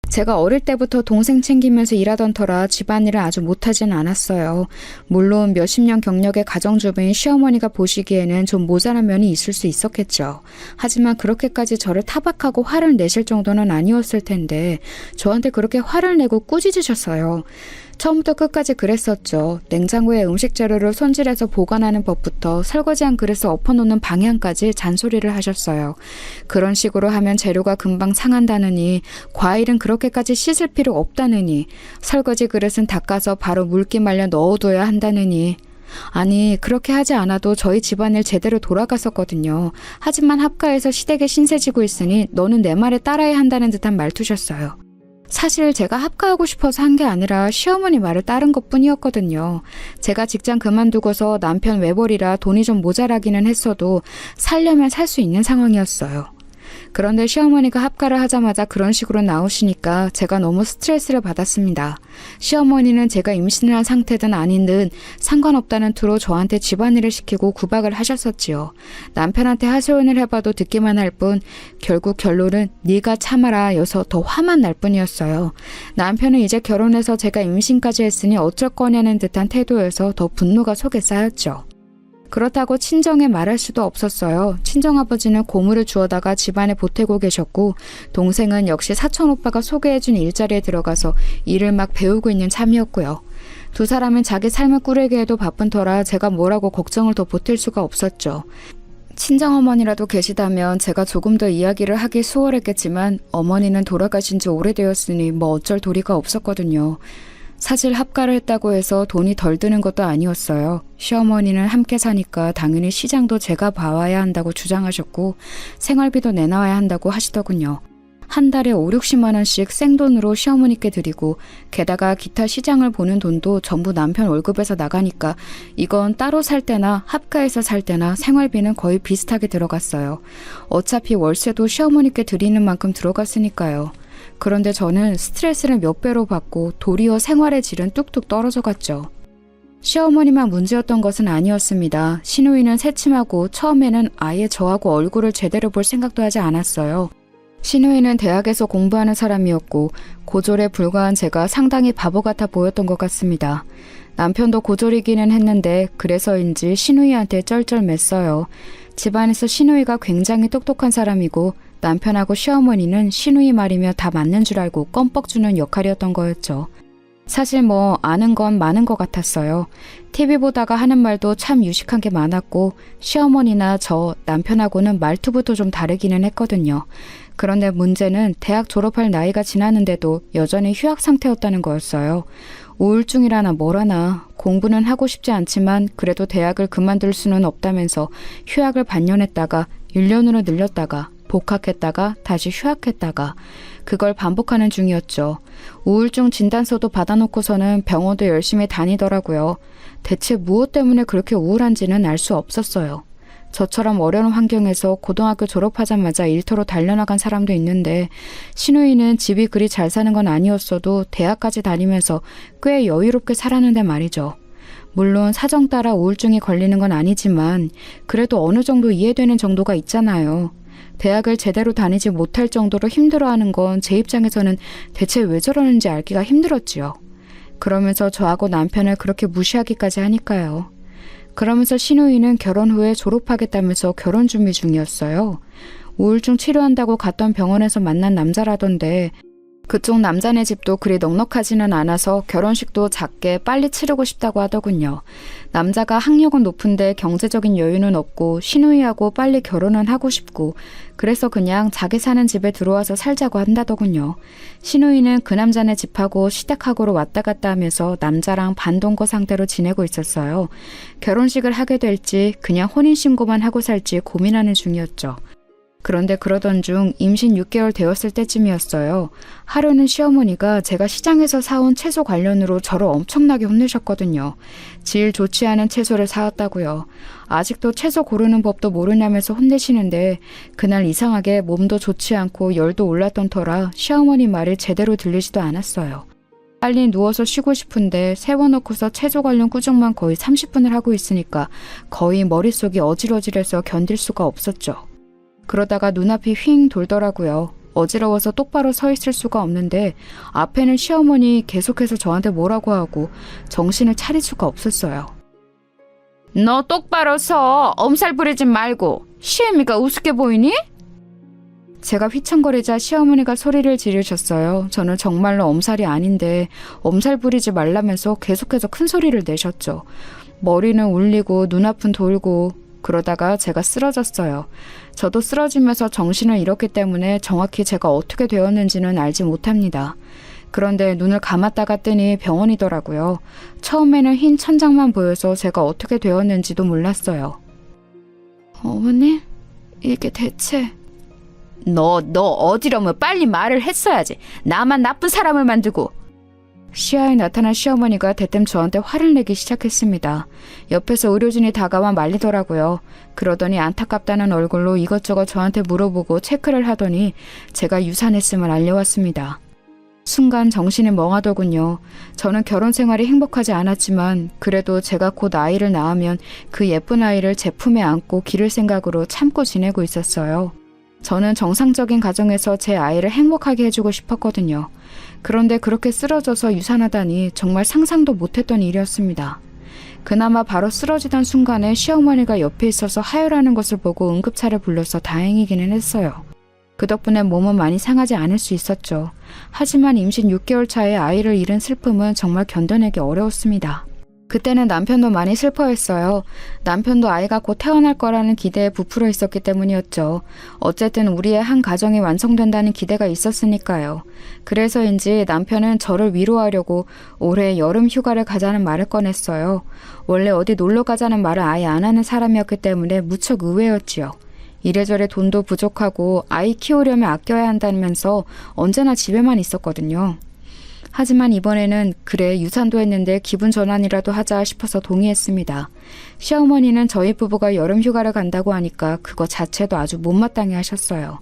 제가 어릴 때부터 동생 챙기면서 일하던 터라 집안일을 아주 못하진 않았어요. 물론 몇십 년 경력의 가정주부인 시어머니가 보시기에는 좀 모자란 면이 있을 수 있었겠죠. 하지만 그렇게까지 저를 타박하고 화를 내실 정도는 아니었을 텐데 저한테 그렇게 화를 내고 꾸짖으셨어요. 처음부터 끝까지 그랬었죠. 냉장고에 음식 재료를 손질해서 보관하는 법부터 설거지한 그릇을 엎어놓는 방향까지 잔소리를 하셨어요. 그런 식으로 하면 재료가 금방 상한다느니, 과일은 그렇게까지 씻을 필요 없다느니, 설거지 그릇은 닦아서 바로 물기 말려 넣어둬야 한다느니. 아니, 그렇게 하지 않아도 저희 집안일 제대로 돌아갔었거든요. 하지만 합가해서 시댁에 신세지고 있으니 너는 내 말에 따라야 한다는 듯한 말투셨어요. 사실 제가 합가하고 싶어서 한 게 아니라 시어머니 말을 따른 것뿐이었거든요. 제가 직장 그만두고서 남편 외벌이라 돈이 좀 모자라기는 했어도 살려면 살 수 있는 상황이었어요. 그런데 시어머니가 합가를 하자마자 그런 식으로 나오시니까 제가 너무 스트레스를 받았습니다. 시어머니는 제가 임신을 한 상태든 아닌 듯 상관없다는 투로 저한테 집안일을 시키고 구박을 하셨었지요. 남편한테 하소연을 해봐도 듣기만 할 뿐 결국 결론은 네가 참아라 여서 더 화만 날 뿐이었어요. 남편은 이제 결혼해서 제가 임신까지 했으니 어쩔 거냐는 듯한 태도여서 더 분노가 속에 쌓였죠. 그렇다고 친정에 말할 수도 없었어요. 친정아버지는 고물을 주워다가 집안에 보태고 계셨고 동생은 역시 사촌오빠가 소개해준 일자리에 들어가서 일을 막 배우고 있는 참이었고요. 두 사람은 자기 삶을 꾸리기에도 바쁜 터라 제가 뭐라고 걱정을 더 보탤 수가 없었죠. 친정어머니라도 계시다면 제가 조금 더 이야기를 하기 수월했겠지만 어머니는 돌아가신 지 오래되었으니 뭐 어쩔 도리가 없었거든요. 사실 합가를 했다고 해서 돈이 덜 드는 것도 아니었어요. 시어머니는 함께 사니까 당연히 시장도 제가 봐와야 한다고 주장하셨고 생활비도 내놔야 한다고 하시더군요. 한 달에 5, 60만 원씩 생돈으로 시어머니께 드리고 게다가 기타 시장을 보는 돈도 전부 남편 월급에서 나가니까 이건 따로 살 때나 합가해서 살 때나 생활비는 거의 비슷하게 들어갔어요. 어차피 월세도 시어머니께 드리는 만큼 들어갔으니까요. 그런데 저는 스트레스를 몇 배로 받고 도리어 생활의 질은 뚝뚝 떨어져 갔죠. 시어머니만 문제였던 것은 아니었습니다. 시누이는 새침하고 처음에는 아예 저하고 얼굴을 제대로 볼 생각도 하지 않았어요. 시누이는 대학에서 공부하는 사람이었고 고졸에 불과한 제가 상당히 바보 같아 보였던 것 같습니다. 남편도 고졸이기는 했는데 그래서인지 시누이한테 쩔쩔맸어요. 집안에서 시누이가 굉장히 똑똑한 사람이고 남편하고 시어머니는 시누이 말이며 다 맞는 줄 알고 껌뻑 주는 역할이었던 거였죠. 사실 아는 건 많은 것 같았어요. TV 보다가 하는 말도 참 유식한 게 많았고 시어머니나 저 남편하고는 말투부터 좀 다르기는 했거든요. 그런데 문제는 대학 졸업할 나이가 지났는데도 여전히 휴학 상태였다는 거였어요. 우울증이라나 뭐라나 공부는 하고 싶지 않지만 그래도 대학을 그만둘 수는 없다면서 휴학을 반년했다가 1년으로 늘렸다가 복학했다가 다시 휴학했다가 그걸 반복하는 중이었죠. 우울증 진단서도 받아놓고서는 병원도 열심히 다니더라고요. 대체 무엇 때문에 그렇게 우울한지는 알 수 없었어요. 저처럼 어려운 환경에서 고등학교 졸업하자마자 일터로 달려나간 사람도 있는데 시누이는 집이 그리 잘 사는 건 아니었어도 대학까지 다니면서 꽤 여유롭게 살았는데 말이죠. 물론 사정 따라 우울증이 걸리는 건 아니지만 그래도 어느 정도 이해되는 정도가 있잖아요. 대학을 제대로 다니지 못할 정도로 힘들어하는 건 제 입장에서는 대체 왜 저러는지 알기가 힘들었지요. 그러면서 저하고 남편을 그렇게 무시하기까지 하니까요. 그러면서 시누이는 결혼 후에 졸업하겠다면서 결혼 준비 중이었어요. 우울증 치료한다고 갔던 병원에서 만난 남자라던데 그쪽 남자네 집도 그리 넉넉하지는 않아서 결혼식도 작게 빨리 치르고 싶다고 하더군요. 남자가 학력은 높은데 경제적인 여유는 없고 시누이하고 빨리 결혼은 하고 싶고 그래서 그냥 자기 사는 집에 들어와서 살자고 한다더군요. 시누이는 그 남자네 집하고 시댁하고로 왔다 갔다 하면서 남자랑 반동거 상태로 지내고 있었어요. 결혼식을 하게 될지 그냥 혼인신고만 하고 살지 고민하는 중이었죠. 그런데 그러던 중 임신 6개월 되었을 때쯤이었어요. 하루는 시어머니가 제가 시장에서 사온 채소 관련으로 저를 엄청나게 혼내셨거든요. 질 좋지 않은 채소를 사왔다고요. 아직도 채소 고르는 법도 모르냐면서 혼내시는데 그날 이상하게 몸도 좋지 않고 열도 올랐던 터라 시어머니 말이 제대로 들리지도 않았어요. 빨리 누워서 쉬고 싶은데 세워놓고서 채소 관련 꾸중만 거의 30분을 하고 있으니까 거의 머릿속이 어질어질해서 견딜 수가 없었죠. 그러다가 눈앞이 휙 돌더라고요. 어지러워서 똑바로 서 있을 수가 없는데 앞에는 시어머니 계속해서 저한테 뭐라고 하고 정신을 차릴 수가 없었어요. 너 똑바로 서! 엄살 부리지 말고! 시애미가 우습게 보이니? 제가 휘청거리자 시어머니가 소리를 지르셨어요. 저는 정말로 엄살이 아닌데 엄살 부리지 말라면서 계속해서 큰 소리를 내셨죠. 머리는 울리고 눈앞은 돌고 그러다가 제가 쓰러졌어요. 저도 쓰러지면서 정신을 잃었기 때문에 정확히 제가 어떻게 되었는지는 알지 못합니다. 그런데 눈을 감았다가 뜨니 병원이더라고요. 처음에는 흰 천장만 보여서 제가 어떻게 되었는지도 몰랐어요. 어머님? 이게 대체... 너 어지러우면 빨리 말을 했어야지. 나만 나쁜 사람을 만들고... 시야에 나타난 시어머니가 대뜸 저한테 화를 내기 시작했습니다. 옆에서 의료진이 다가와 말리더라고요. 그러더니 안타깝다는 얼굴로 이것저것 저한테 물어보고 체크를 하더니 제가 유산했음을 알려왔습니다. 순간 정신이 멍하더군요. 저는 결혼 생활이 행복하지 않았지만 그래도 제가 곧 아이를 낳으면 그 예쁜 아이를 제 품에 안고 기를 생각으로 참고 지내고 있었어요. 저는 정상적인 가정에서 제 아이를 행복하게 해주고 싶었거든요. 그런데 그렇게 쓰러져서 유산하다니 정말 상상도 못했던 일이었습니다. 그나마 바로 쓰러지던 순간에 시어머니가 옆에 있어서 하혈하는 것을 보고 응급차를 불러서 다행이기는 했어요. 그 덕분에 몸은 많이 상하지 않을 수 있었죠. 하지만 임신 6개월 차에 아이를 잃은 슬픔은 정말 견뎌내기 어려웠습니다. 그때는 남편도 많이 슬퍼했어요. 남편도 아이가 곧 태어날 거라는 기대에 부풀어 있었기 때문이었죠. 어쨌든 우리의 한 가정이 완성된다는 기대가 있었으니까요. 그래서인지 남편은 저를 위로하려고 올해 여름 휴가를 가자는 말을 꺼냈어요. 원래 어디 놀러 가자는 말을 아예 안 하는 사람이었기 때문에 무척 의외였지요. 이래저래 돈도 부족하고 아이 키우려면 아껴야 한다면서 언제나 집에만 있었거든요. 하지만 이번에는 그래 유산도 했는데 기분 전환이라도 하자 싶어서 동의했습니다. 시어머니는 저희 부부가 여름 휴가를 간다고 하니까 그거 자체도 아주 못마땅해 하셨어요.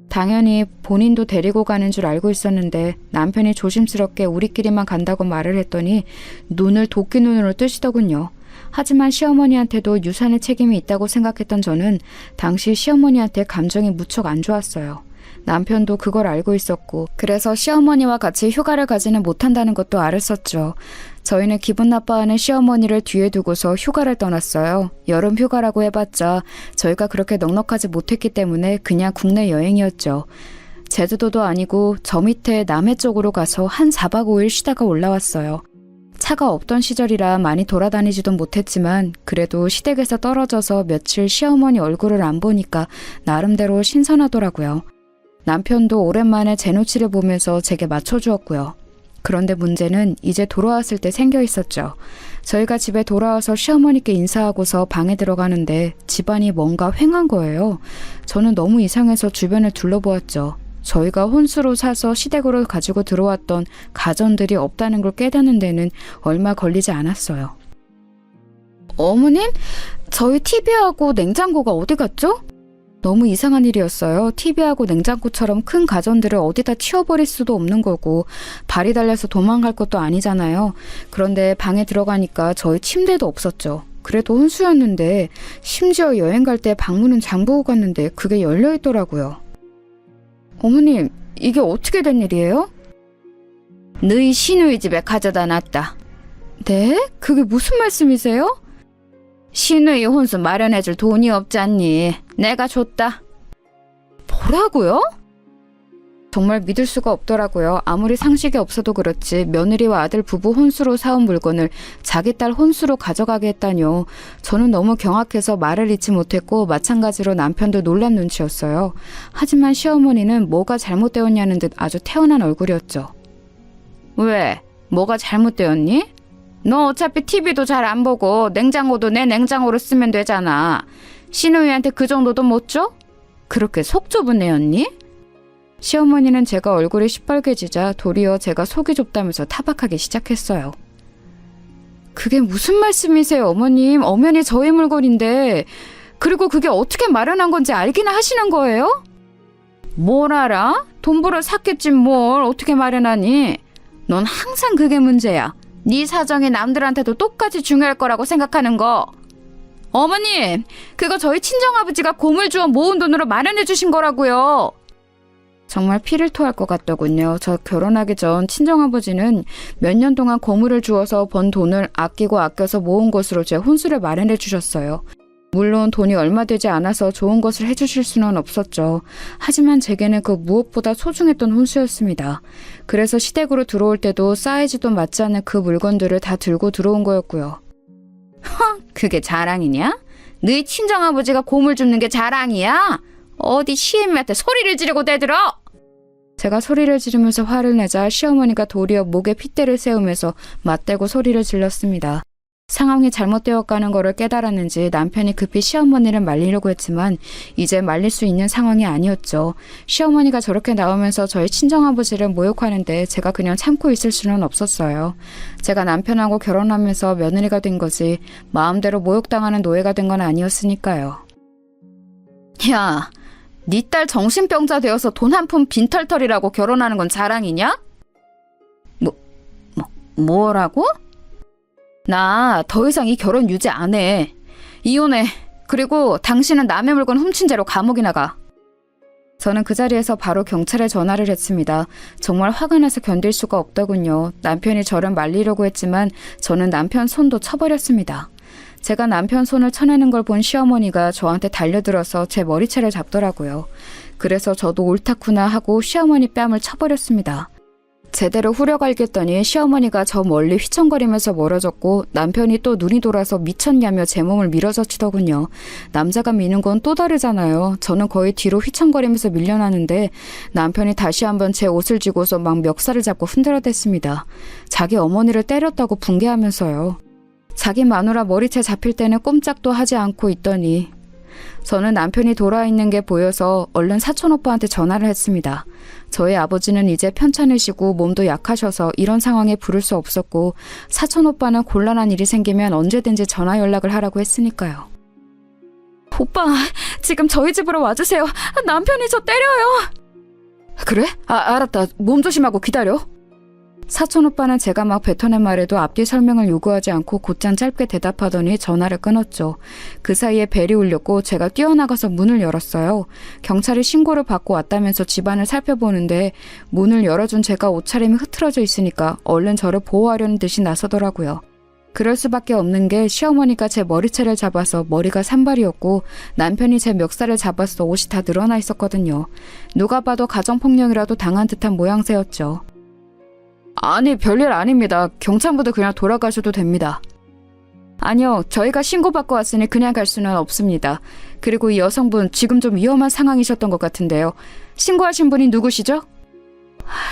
당연히 본인도 데리고 가는 줄 알고 있었는데 남편이 조심스럽게 우리끼리만 간다고 말을 했더니 눈을 도끼 눈으로 뜨시더군요. 하지만 시어머니한테도 유산의 책임이 있다고 생각했던 저는 당시 시어머니한테 감정이 무척 안 좋았어요. 남편도 그걸 알고 있었고 그래서 시어머니와 같이 휴가를 가지는 못한다는 것도 알았었죠. 저희는 기분 나빠하는 시어머니를 뒤에 두고서 휴가를 떠났어요. 여름 휴가라고 해봤자 저희가 그렇게 넉넉하지 못했기 때문에 그냥 국내 여행이었죠. 제주도도 아니고 저 밑에 남해 쪽으로 가서 한 4박 5일 쉬다가 올라왔어요. 차가 없던 시절이라 많이 돌아다니지도 못했지만 그래도 시댁에서 떨어져서 며칠 시어머니 얼굴을 안 보니까 나름대로 신선하더라고요. 남편도 오랜만에 제 눈치를 보면서 제게 맞춰주었고요. 그런데 문제는 이제 돌아왔을 때 생겨 있었죠. 저희가 집에 돌아와서 시어머니께 인사하고서 방에 들어가는데 집안이 뭔가 휑한 거예요. 저는 너무 이상해서 주변을 둘러보았죠. 저희가 혼수로 사서 시댁으로 가지고 들어왔던 가전들이 없다는 걸 깨닫는 데는 얼마 걸리지 않았어요. 어머님? 저희 TV하고 냉장고가 어디 갔죠? 너무 이상한 일이었어요. TV하고 냉장고처럼 큰 가전들을 어디다 치워버릴 수도 없는 거고 발이 달려서 도망갈 것도 아니잖아요. 그런데 방에 들어가니까 저희 침대도 없었죠. 그래도 혼수였는데 심지어 여행 갈 때 방문은 잠그고 갔는데 그게 열려있더라고요. 어머님, 이게 어떻게 된 일이에요? 너희 시누이 집에 가져다 놨다. 네? 그게 무슨 말씀이세요? 시누이 혼수 마련해줄 돈이 없잖니. 내가 줬다. 뭐라고요? 정말 믿을 수가 없더라고요. 아무리 상식이 없어도 그렇지 며느리와 아들 부부 혼수로 사온 물건을 자기 딸 혼수로 가져가게 했다뇨. 저는 너무 경악해서 말을 잇지 못했고 마찬가지로 남편도 놀란 눈치였어요. 하지만 시어머니는 뭐가 잘못되었냐는 듯 아주 태어난 얼굴이었죠. 왜? 뭐가 잘못되었니? 너 어차피 TV도 잘 안 보고 냉장고도 내 냉장고로 쓰면 되잖아. 시누이한테 그 정도도 못 줘? 그렇게 속 좁은 애였니? 시어머니는 제가 얼굴이 시뻘개지자 도리어 제가 속이 좁다면서 타박하기 시작했어요. 그게 무슨 말씀이세요, 어머님? 엄연히 저희 물건인데 그리고 그게 어떻게 마련한 건지 알기나 하시는 거예요? 뭘 알아? 돈 벌어 샀겠지 뭘 어떻게 마련하니? 넌 항상 그게 문제야. 네 사정이 남들한테도 똑같이 중요할 거라고 생각하는 거. 어머님, 그거 저희 친정아버지가 고물 주어 모은 돈으로 마련해 주신 거라고요. 정말 피를 토할 것 같더군요. 저 결혼하기 전 친정아버지는 몇 년 동안 고물을 주어서 번 돈을 아끼고 아껴서 모은 것으로 제 혼수를 마련해 주셨어요. 물론 돈이 얼마 되지 않아서 좋은 것을 해주실 수는 없었죠. 하지만 제게는 그 무엇보다 소중했던 혼수였습니다. 그래서 시댁으로 들어올 때도 사이즈도 맞지 않는 그 물건들을 다 들고 들어온 거였고요. 그게 자랑이냐? 너희 친정아버지가 고물 줍는 게 자랑이야? 어디 시애미한테 소리를 지르고 대들어? 제가 소리를 지르면서 화를 내자 시어머니가 도리어 목에 핏대를 세우면서 맞대고 소리를 질렀습니다. 상황이 잘못되어 가는 거를 깨달았는지 남편이 급히 시어머니를 말리려고 했지만 이제 말릴 수 있는 상황이 아니었죠. 시어머니가 저렇게 나오면서 저희 친정아버지를 모욕하는데 제가 그냥 참고 있을 수는 없었어요. 제가 남편하고 결혼하면서 며느리가 된 거지 마음대로 모욕당하는 노예가 된 건 아니었으니까요. 야, 네 딸 정신병자 되어서 돈 한 푼 빈털털이라고 결혼하는 건 자랑이냐? 뭐라고? 나 더 이상 이 결혼 유지 안 해. 이혼해. 그리고 당신은 남의 물건 훔친 죄로 감옥이나 가. 저는 그 자리에서 바로 경찰에 전화를 했습니다. 정말 화가 나서 견딜 수가 없더군요. 남편이 저를 말리려고 했지만 저는 남편 손도 쳐버렸습니다. 제가 남편 손을 쳐내는 걸 본 시어머니가 저한테 달려들어서 제 머리채를 잡더라고요. 그래서 저도 옳다구나 하고 시어머니 뺨을 쳐버렸습니다. 제대로 후려갈겼더니 시어머니가 저 멀리 휘청거리면서 멀어졌고 남편이 또 눈이 돌아서 미쳤냐며 제 몸을 밀어젖히더군요. 남자가 미는 건 또 다르잖아요. 저는 거의 뒤로 휘청거리면서 밀려나는데 남편이 다시 한번 제 옷을 쥐고서 막 멱살을 잡고 흔들어댔습니다. 자기 어머니를 때렸다고 붕괴하면서요. 자기 마누라 머리채 잡힐 때는 꼼짝도 하지 않고 있더니 저는 남편이 돌아와 있는 게 보여서 얼른 사촌 오빠한테 전화를 했습니다. 저희 아버지는 이제 편찮으시고 몸도 약하셔서 이런 상황에 부를 수 없었고 사촌 오빠는 곤란한 일이 생기면 언제든지 전화 연락을 하라고 했으니까요. 오빠, 지금 저희 집으로 와주세요. 남편이 저 때려요. 그래? 알았다. 몸 조심하고 기다려. 사촌 오빠는 제가 막 뱉어낸 말에도 앞뒤 설명을 요구하지 않고 곧장 짧게 대답하더니 전화를 끊었죠. 그 사이에 벨이 울렸고 제가 뛰어나가서 문을 열었어요. 경찰이 신고를 받고 왔다면서 집안을 살펴보는데 문을 열어준 제가 옷차림이 흐트러져 있으니까 얼른 저를 보호하려는 듯이 나서더라고요. 그럴 수밖에 없는 게 시어머니가 제 머리채를 잡아서 머리가 산발이었고 남편이 제 멱살을 잡아서 옷이 다 늘어나 있었거든요. 누가 봐도 가정폭력이라도 당한 듯한 모양새였죠. 아니, 별일 아닙니다. 경찰분들 그냥 돌아가셔도 됩니다. 아니요, 저희가 신고받고 왔으니 그냥 갈 수는 없습니다. 그리고 이 여성분 지금 좀 위험한 상황이셨던 것 같은데요. 신고하신 분이 누구시죠?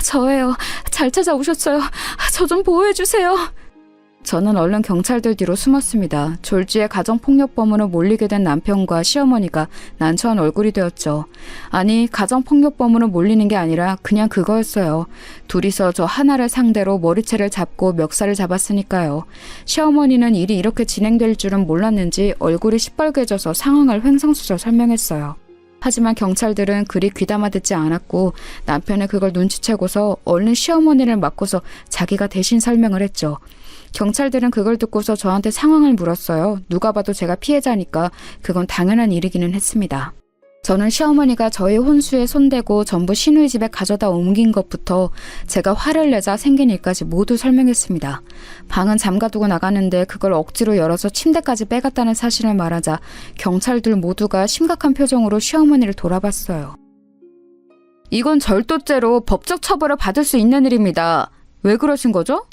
저예요. 잘 찾아오셨어요. 저 좀 보호해주세요. 저는 얼른 경찰들 뒤로 숨었습니다. 졸지에 가정폭력범으로 몰리게 된 남편과 시어머니가 난처한 얼굴이 되었죠. 아니, 가정폭력범으로 몰리는 게 아니라 그냥 그거였어요. 둘이서 저 하나를 상대로 머리채를 잡고 멱살을 잡았으니까요. 시어머니는 일이 이렇게 진행될 줄은 몰랐는지 얼굴이 시뻘개져서 상황을 횡성수설 설명했어요. 하지만 경찰들은 그리 귀담아 듣지 않았고 남편은 그걸 눈치채고서 얼른 시어머니를 맡고서 자기가 대신 설명을 했죠. 경찰들은 그걸 듣고서 저한테 상황을 물었어요. 누가 봐도 제가 피해자니까 그건 당연한 일이기는 했습니다. 저는 시어머니가 저희 혼수에 손대고 전부 시누이 집에 가져다 옮긴 것부터 제가 화를 내자 생긴 일까지 모두 설명했습니다. 방은 잠가두고 나가는데 그걸 억지로 열어서 침대까지 빼갔다는 사실을 말하자 경찰들 모두가 심각한 표정으로 시어머니를 돌아봤어요. 이건 절도죄로 법적 처벌을 받을 수 있는 일입니다. 왜 그러신 거죠?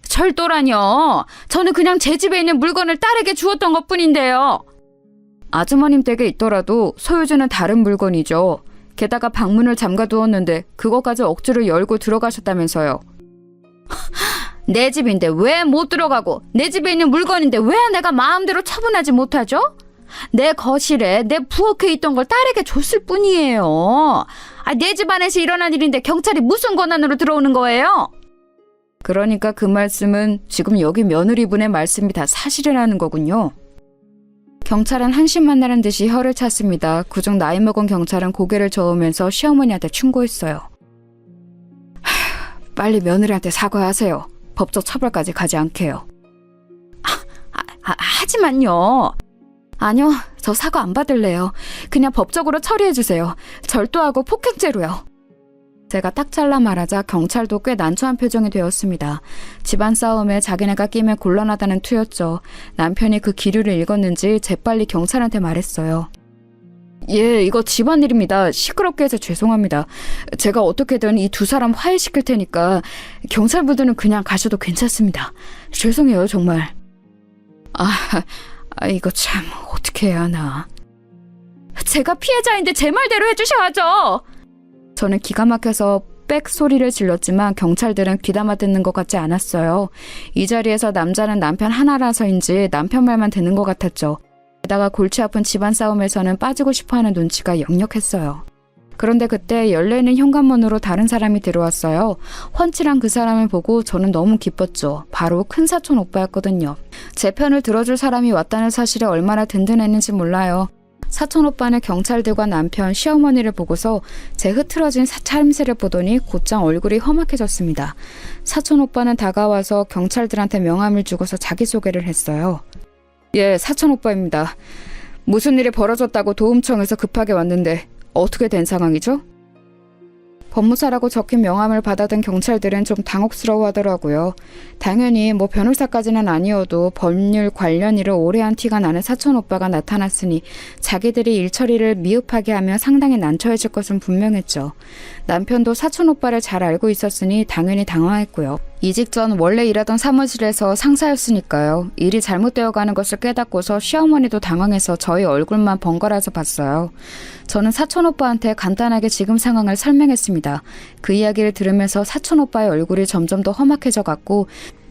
절도라뇨. 저는 그냥 제 집에 있는 물건을 딸에게 주었던 것뿐인데요. 아주머님 댁에 있더라도 소유주는 다른 물건이죠. 게다가 방문을 잠가두었는데 그것까지 억지로 열고 들어가셨다면서요. 내 집인데 왜 못 들어가고 내 집에 있는 물건인데 왜 내가 마음대로 처분하지 못하죠? 내 거실에 내 부엌에 있던 걸 딸에게 줬을 뿐이에요. 내 집안에서 일어난 일인데 경찰이 무슨 권한으로 들어오는 거예요? 그러니까 그 말씀은 지금 여기 며느리분의 말씀이 다 사실이라는 거군요. 경찰은 한심만나는 듯이 혀를 찼습니다. 그중 나이 먹은 경찰은 고개를 저으면서 시어머니한테 충고했어요. 빨리 며느리한테 사과하세요. 법적 처벌까지 가지 않게요. 하지만요. 아니요, 저 사과 안 받을래요. 그냥 법적으로 처리해주세요. 절도하고 폭행죄로요. 제가 딱 잘라 말하자 경찰도 꽤 난처한 표정이 되었습니다. 집안 싸움에 자기네가 끼면 곤란하다는 투였죠. 남편이 그 기류를 읽었는지 재빨리 경찰한테 말했어요. 예, 이거 집안일입니다. 시끄럽게 해서 죄송합니다. 제가 어떻게든 이 두 사람 화해시킬 테니까 경찰분들은 그냥 가셔도 괜찮습니다. 죄송해요, 정말. 이거 참 어떻게 해야 하나. 제가 피해자인데 제 말대로 해주셔야죠. 저는 기가 막혀서 빽 소리를 질렀지만 경찰들은 귀담아 듣는 것 같지 않았어요. 이 자리에서 남자는 남편 하나라서인지 남편 말만 듣는 것 같았죠. 게다가 골치 아픈 집안 싸움에서는 빠지고 싶어하는 눈치가 역력했어요. 그런데 그때 열려있는 현관문으로 다른 사람이 들어왔어요. 훤칠한 그 사람을 보고 저는 너무 기뻤죠. 바로 큰사촌 오빠였거든요. 제 편을 들어줄 사람이 왔다는 사실에 얼마나 든든했는지 몰라요. 사촌 오빠는 경찰들과 남편, 시어머니를 보고서 제 흐트러진 차림새를 보더니 곧장 얼굴이 험악해졌습니다. 사촌 오빠는 다가와서 경찰들한테 명함을 주고서 자기소개를 했어요. 예, 사촌 오빠입니다. 무슨 일이 벌어졌다고 도움청에서 급하게 왔는데 어떻게 된 상황이죠? 법무사라고 적힌 명함을 받아든 경찰들은 좀 당혹스러워하더라고요. 당연히 변호사까지는 아니어도 법률 관련 일을 오래 한 티가 나는 사촌 오빠가 나타났으니 자기들이 일 처리를 미흡하게 하면 상당히 난처해질 것은 분명했죠. 남편도 사촌 오빠를 잘 알고 있었으니 당연히 당황했고요. 이직 전 원래 일하던 사무실에서 상사였으니까요. 일이 잘못되어 가는 것을 깨닫고서 시어머니도 당황해서 저희 얼굴만 번갈아서 봤어요. 저는 사촌 오빠한테 간단하게 지금 상황을 설명했습니다. 그 이야기를 들으면서 사촌 오빠의 얼굴이 점점 더 험악해져 갔고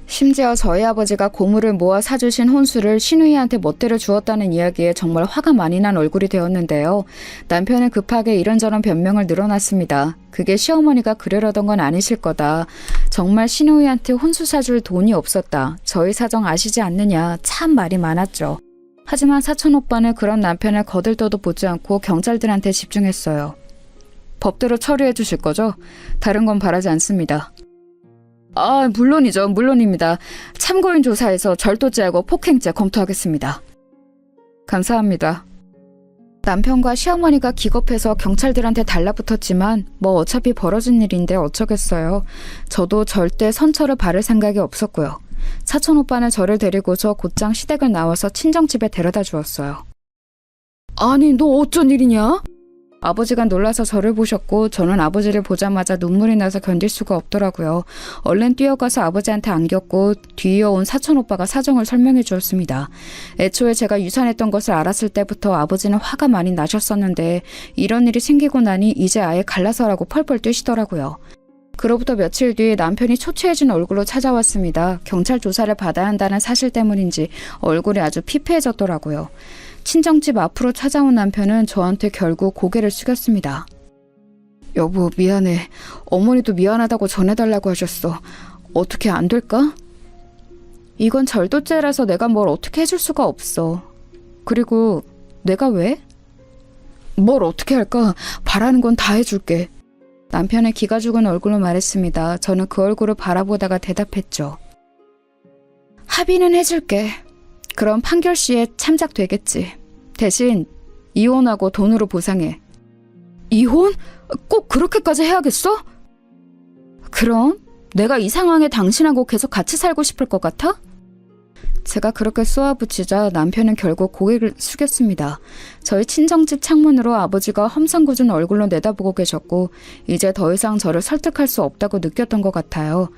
심지어 저희 아버지가 고물을 모아 사주신 혼수를 신우이한테 멋대로 주었다는 이야기에 정말 화가 많이 난 얼굴이 되었는데요. 남편은 급하게 이런저런 변명을 늘어놨습니다. 그게 시어머니가 그러려던 건 아니실 거다. 정말 신우이한테 혼수 사줄 돈이 없었다. 저희 사정 아시지 않느냐. 참 말이 많았죠. 하지만 사촌 오빠는 그런 남편을 거들떠도 보지 않고 경찰들한테 집중했어요. 법대로 처리해 주실 거죠? 다른 건 바라지 않습니다. 아, 물론이죠. 물론입니다. 참고인 조사에서 절도죄하고 폭행죄 검토하겠습니다. 감사합니다. 남편과 시어머니가 기겁해서 경찰들한테 달라붙었지만 뭐 어차피 벌어진 일인데 어쩌겠어요. 저도 절대 선처를 바를 생각이 없었고요. 사촌 오빠는 저를 데리고서 곧장 시댁을 나와서 친정집에 데려다 주었어요. 아니, 너 어쩐 일이냐? 아버지가 놀라서 저를 보셨고 저는 아버지를 보자마자 눈물이 나서 견딜 수가 없더라고요. 얼른 뛰어가서 아버지한테 안겼고 뒤이어온 사촌 오빠가 사정을 설명해 주었습니다. 애초에 제가 유산했던 것을 알았을 때부터 아버지는 화가 많이 나셨었는데 이런 일이 생기고 나니 이제 아예 갈라서라고 펄펄 뛰시더라고요. 그로부터 며칠 뒤 남편이 초췌해진 얼굴로 찾아왔습니다. 경찰 조사를 받아야 한다는 사실 때문인지 얼굴이 아주 피폐해졌더라고요. 친정집 앞으로 찾아온 남편은 저한테 결국 고개를 숙였습니다. 여보, 미안해. 어머니도 미안하다고 전해달라고 하셨어. 어떻게 안 될까? 이건 절도죄라서 내가 뭘 어떻게 해줄 수가 없어. 그리고 내가 왜? 뭘 어떻게 할까? 바라는 건 다 해줄게. 남편의 기가 죽은 얼굴로 말했습니다. 저는 그 얼굴을 바라보다가 대답했죠. 합의는 해줄게. 그럼 판결 시에 참작되겠지. 대신 이혼하고 돈으로 보상해. 이혼? 꼭 그렇게까지 해야겠어? 그럼? 내가 이 상황에 당신하고 계속 같이 살고 싶을 것 같아? 제가 그렇게 쏘아붙이자 남편은 결국 고개를 숙였습니다. 저희 친정집 창문으로 아버지가 험상궂은 얼굴로 내다보고 계셨고 이제 더 이상 저를 설득할 수 없다고 느꼈던 것 같아요.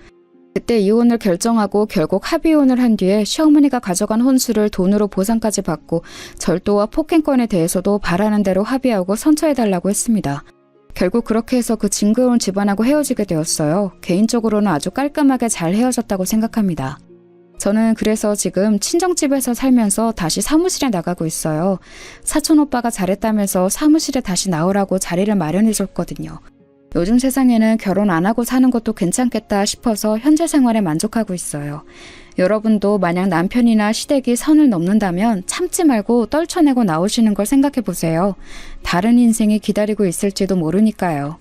그때 이혼을 결정하고 결국 합의혼을 한 뒤에 시어머니가 가져간 혼수를 돈으로 보상까지 받고 절도와 폭행권에 대해서도 바라는 대로 합의하고 선처해달라고 했습니다. 결국 그렇게 해서 그 징그러운 집안하고 헤어지게 되었어요. 개인적으로는 아주 깔끔하게 잘 헤어졌다고 생각합니다. 저는 그래서 지금 친정집에서 살면서 다시 사무실에 나가고 있어요. 사촌 오빠가 잘했다면서 사무실에 다시 나오라고 자리를 마련해줬거든요. 요즘 세상에는 결혼 안 하고 사는 것도 괜찮겠다 싶어서 현재 생활에 만족하고 있어요. 여러분도 만약 남편이나 시댁이 선을 넘는다면 참지 말고 떨쳐내고 나오시는 걸 생각해 보세요. 다른 인생이 기다리고 있을지도 모르니까요.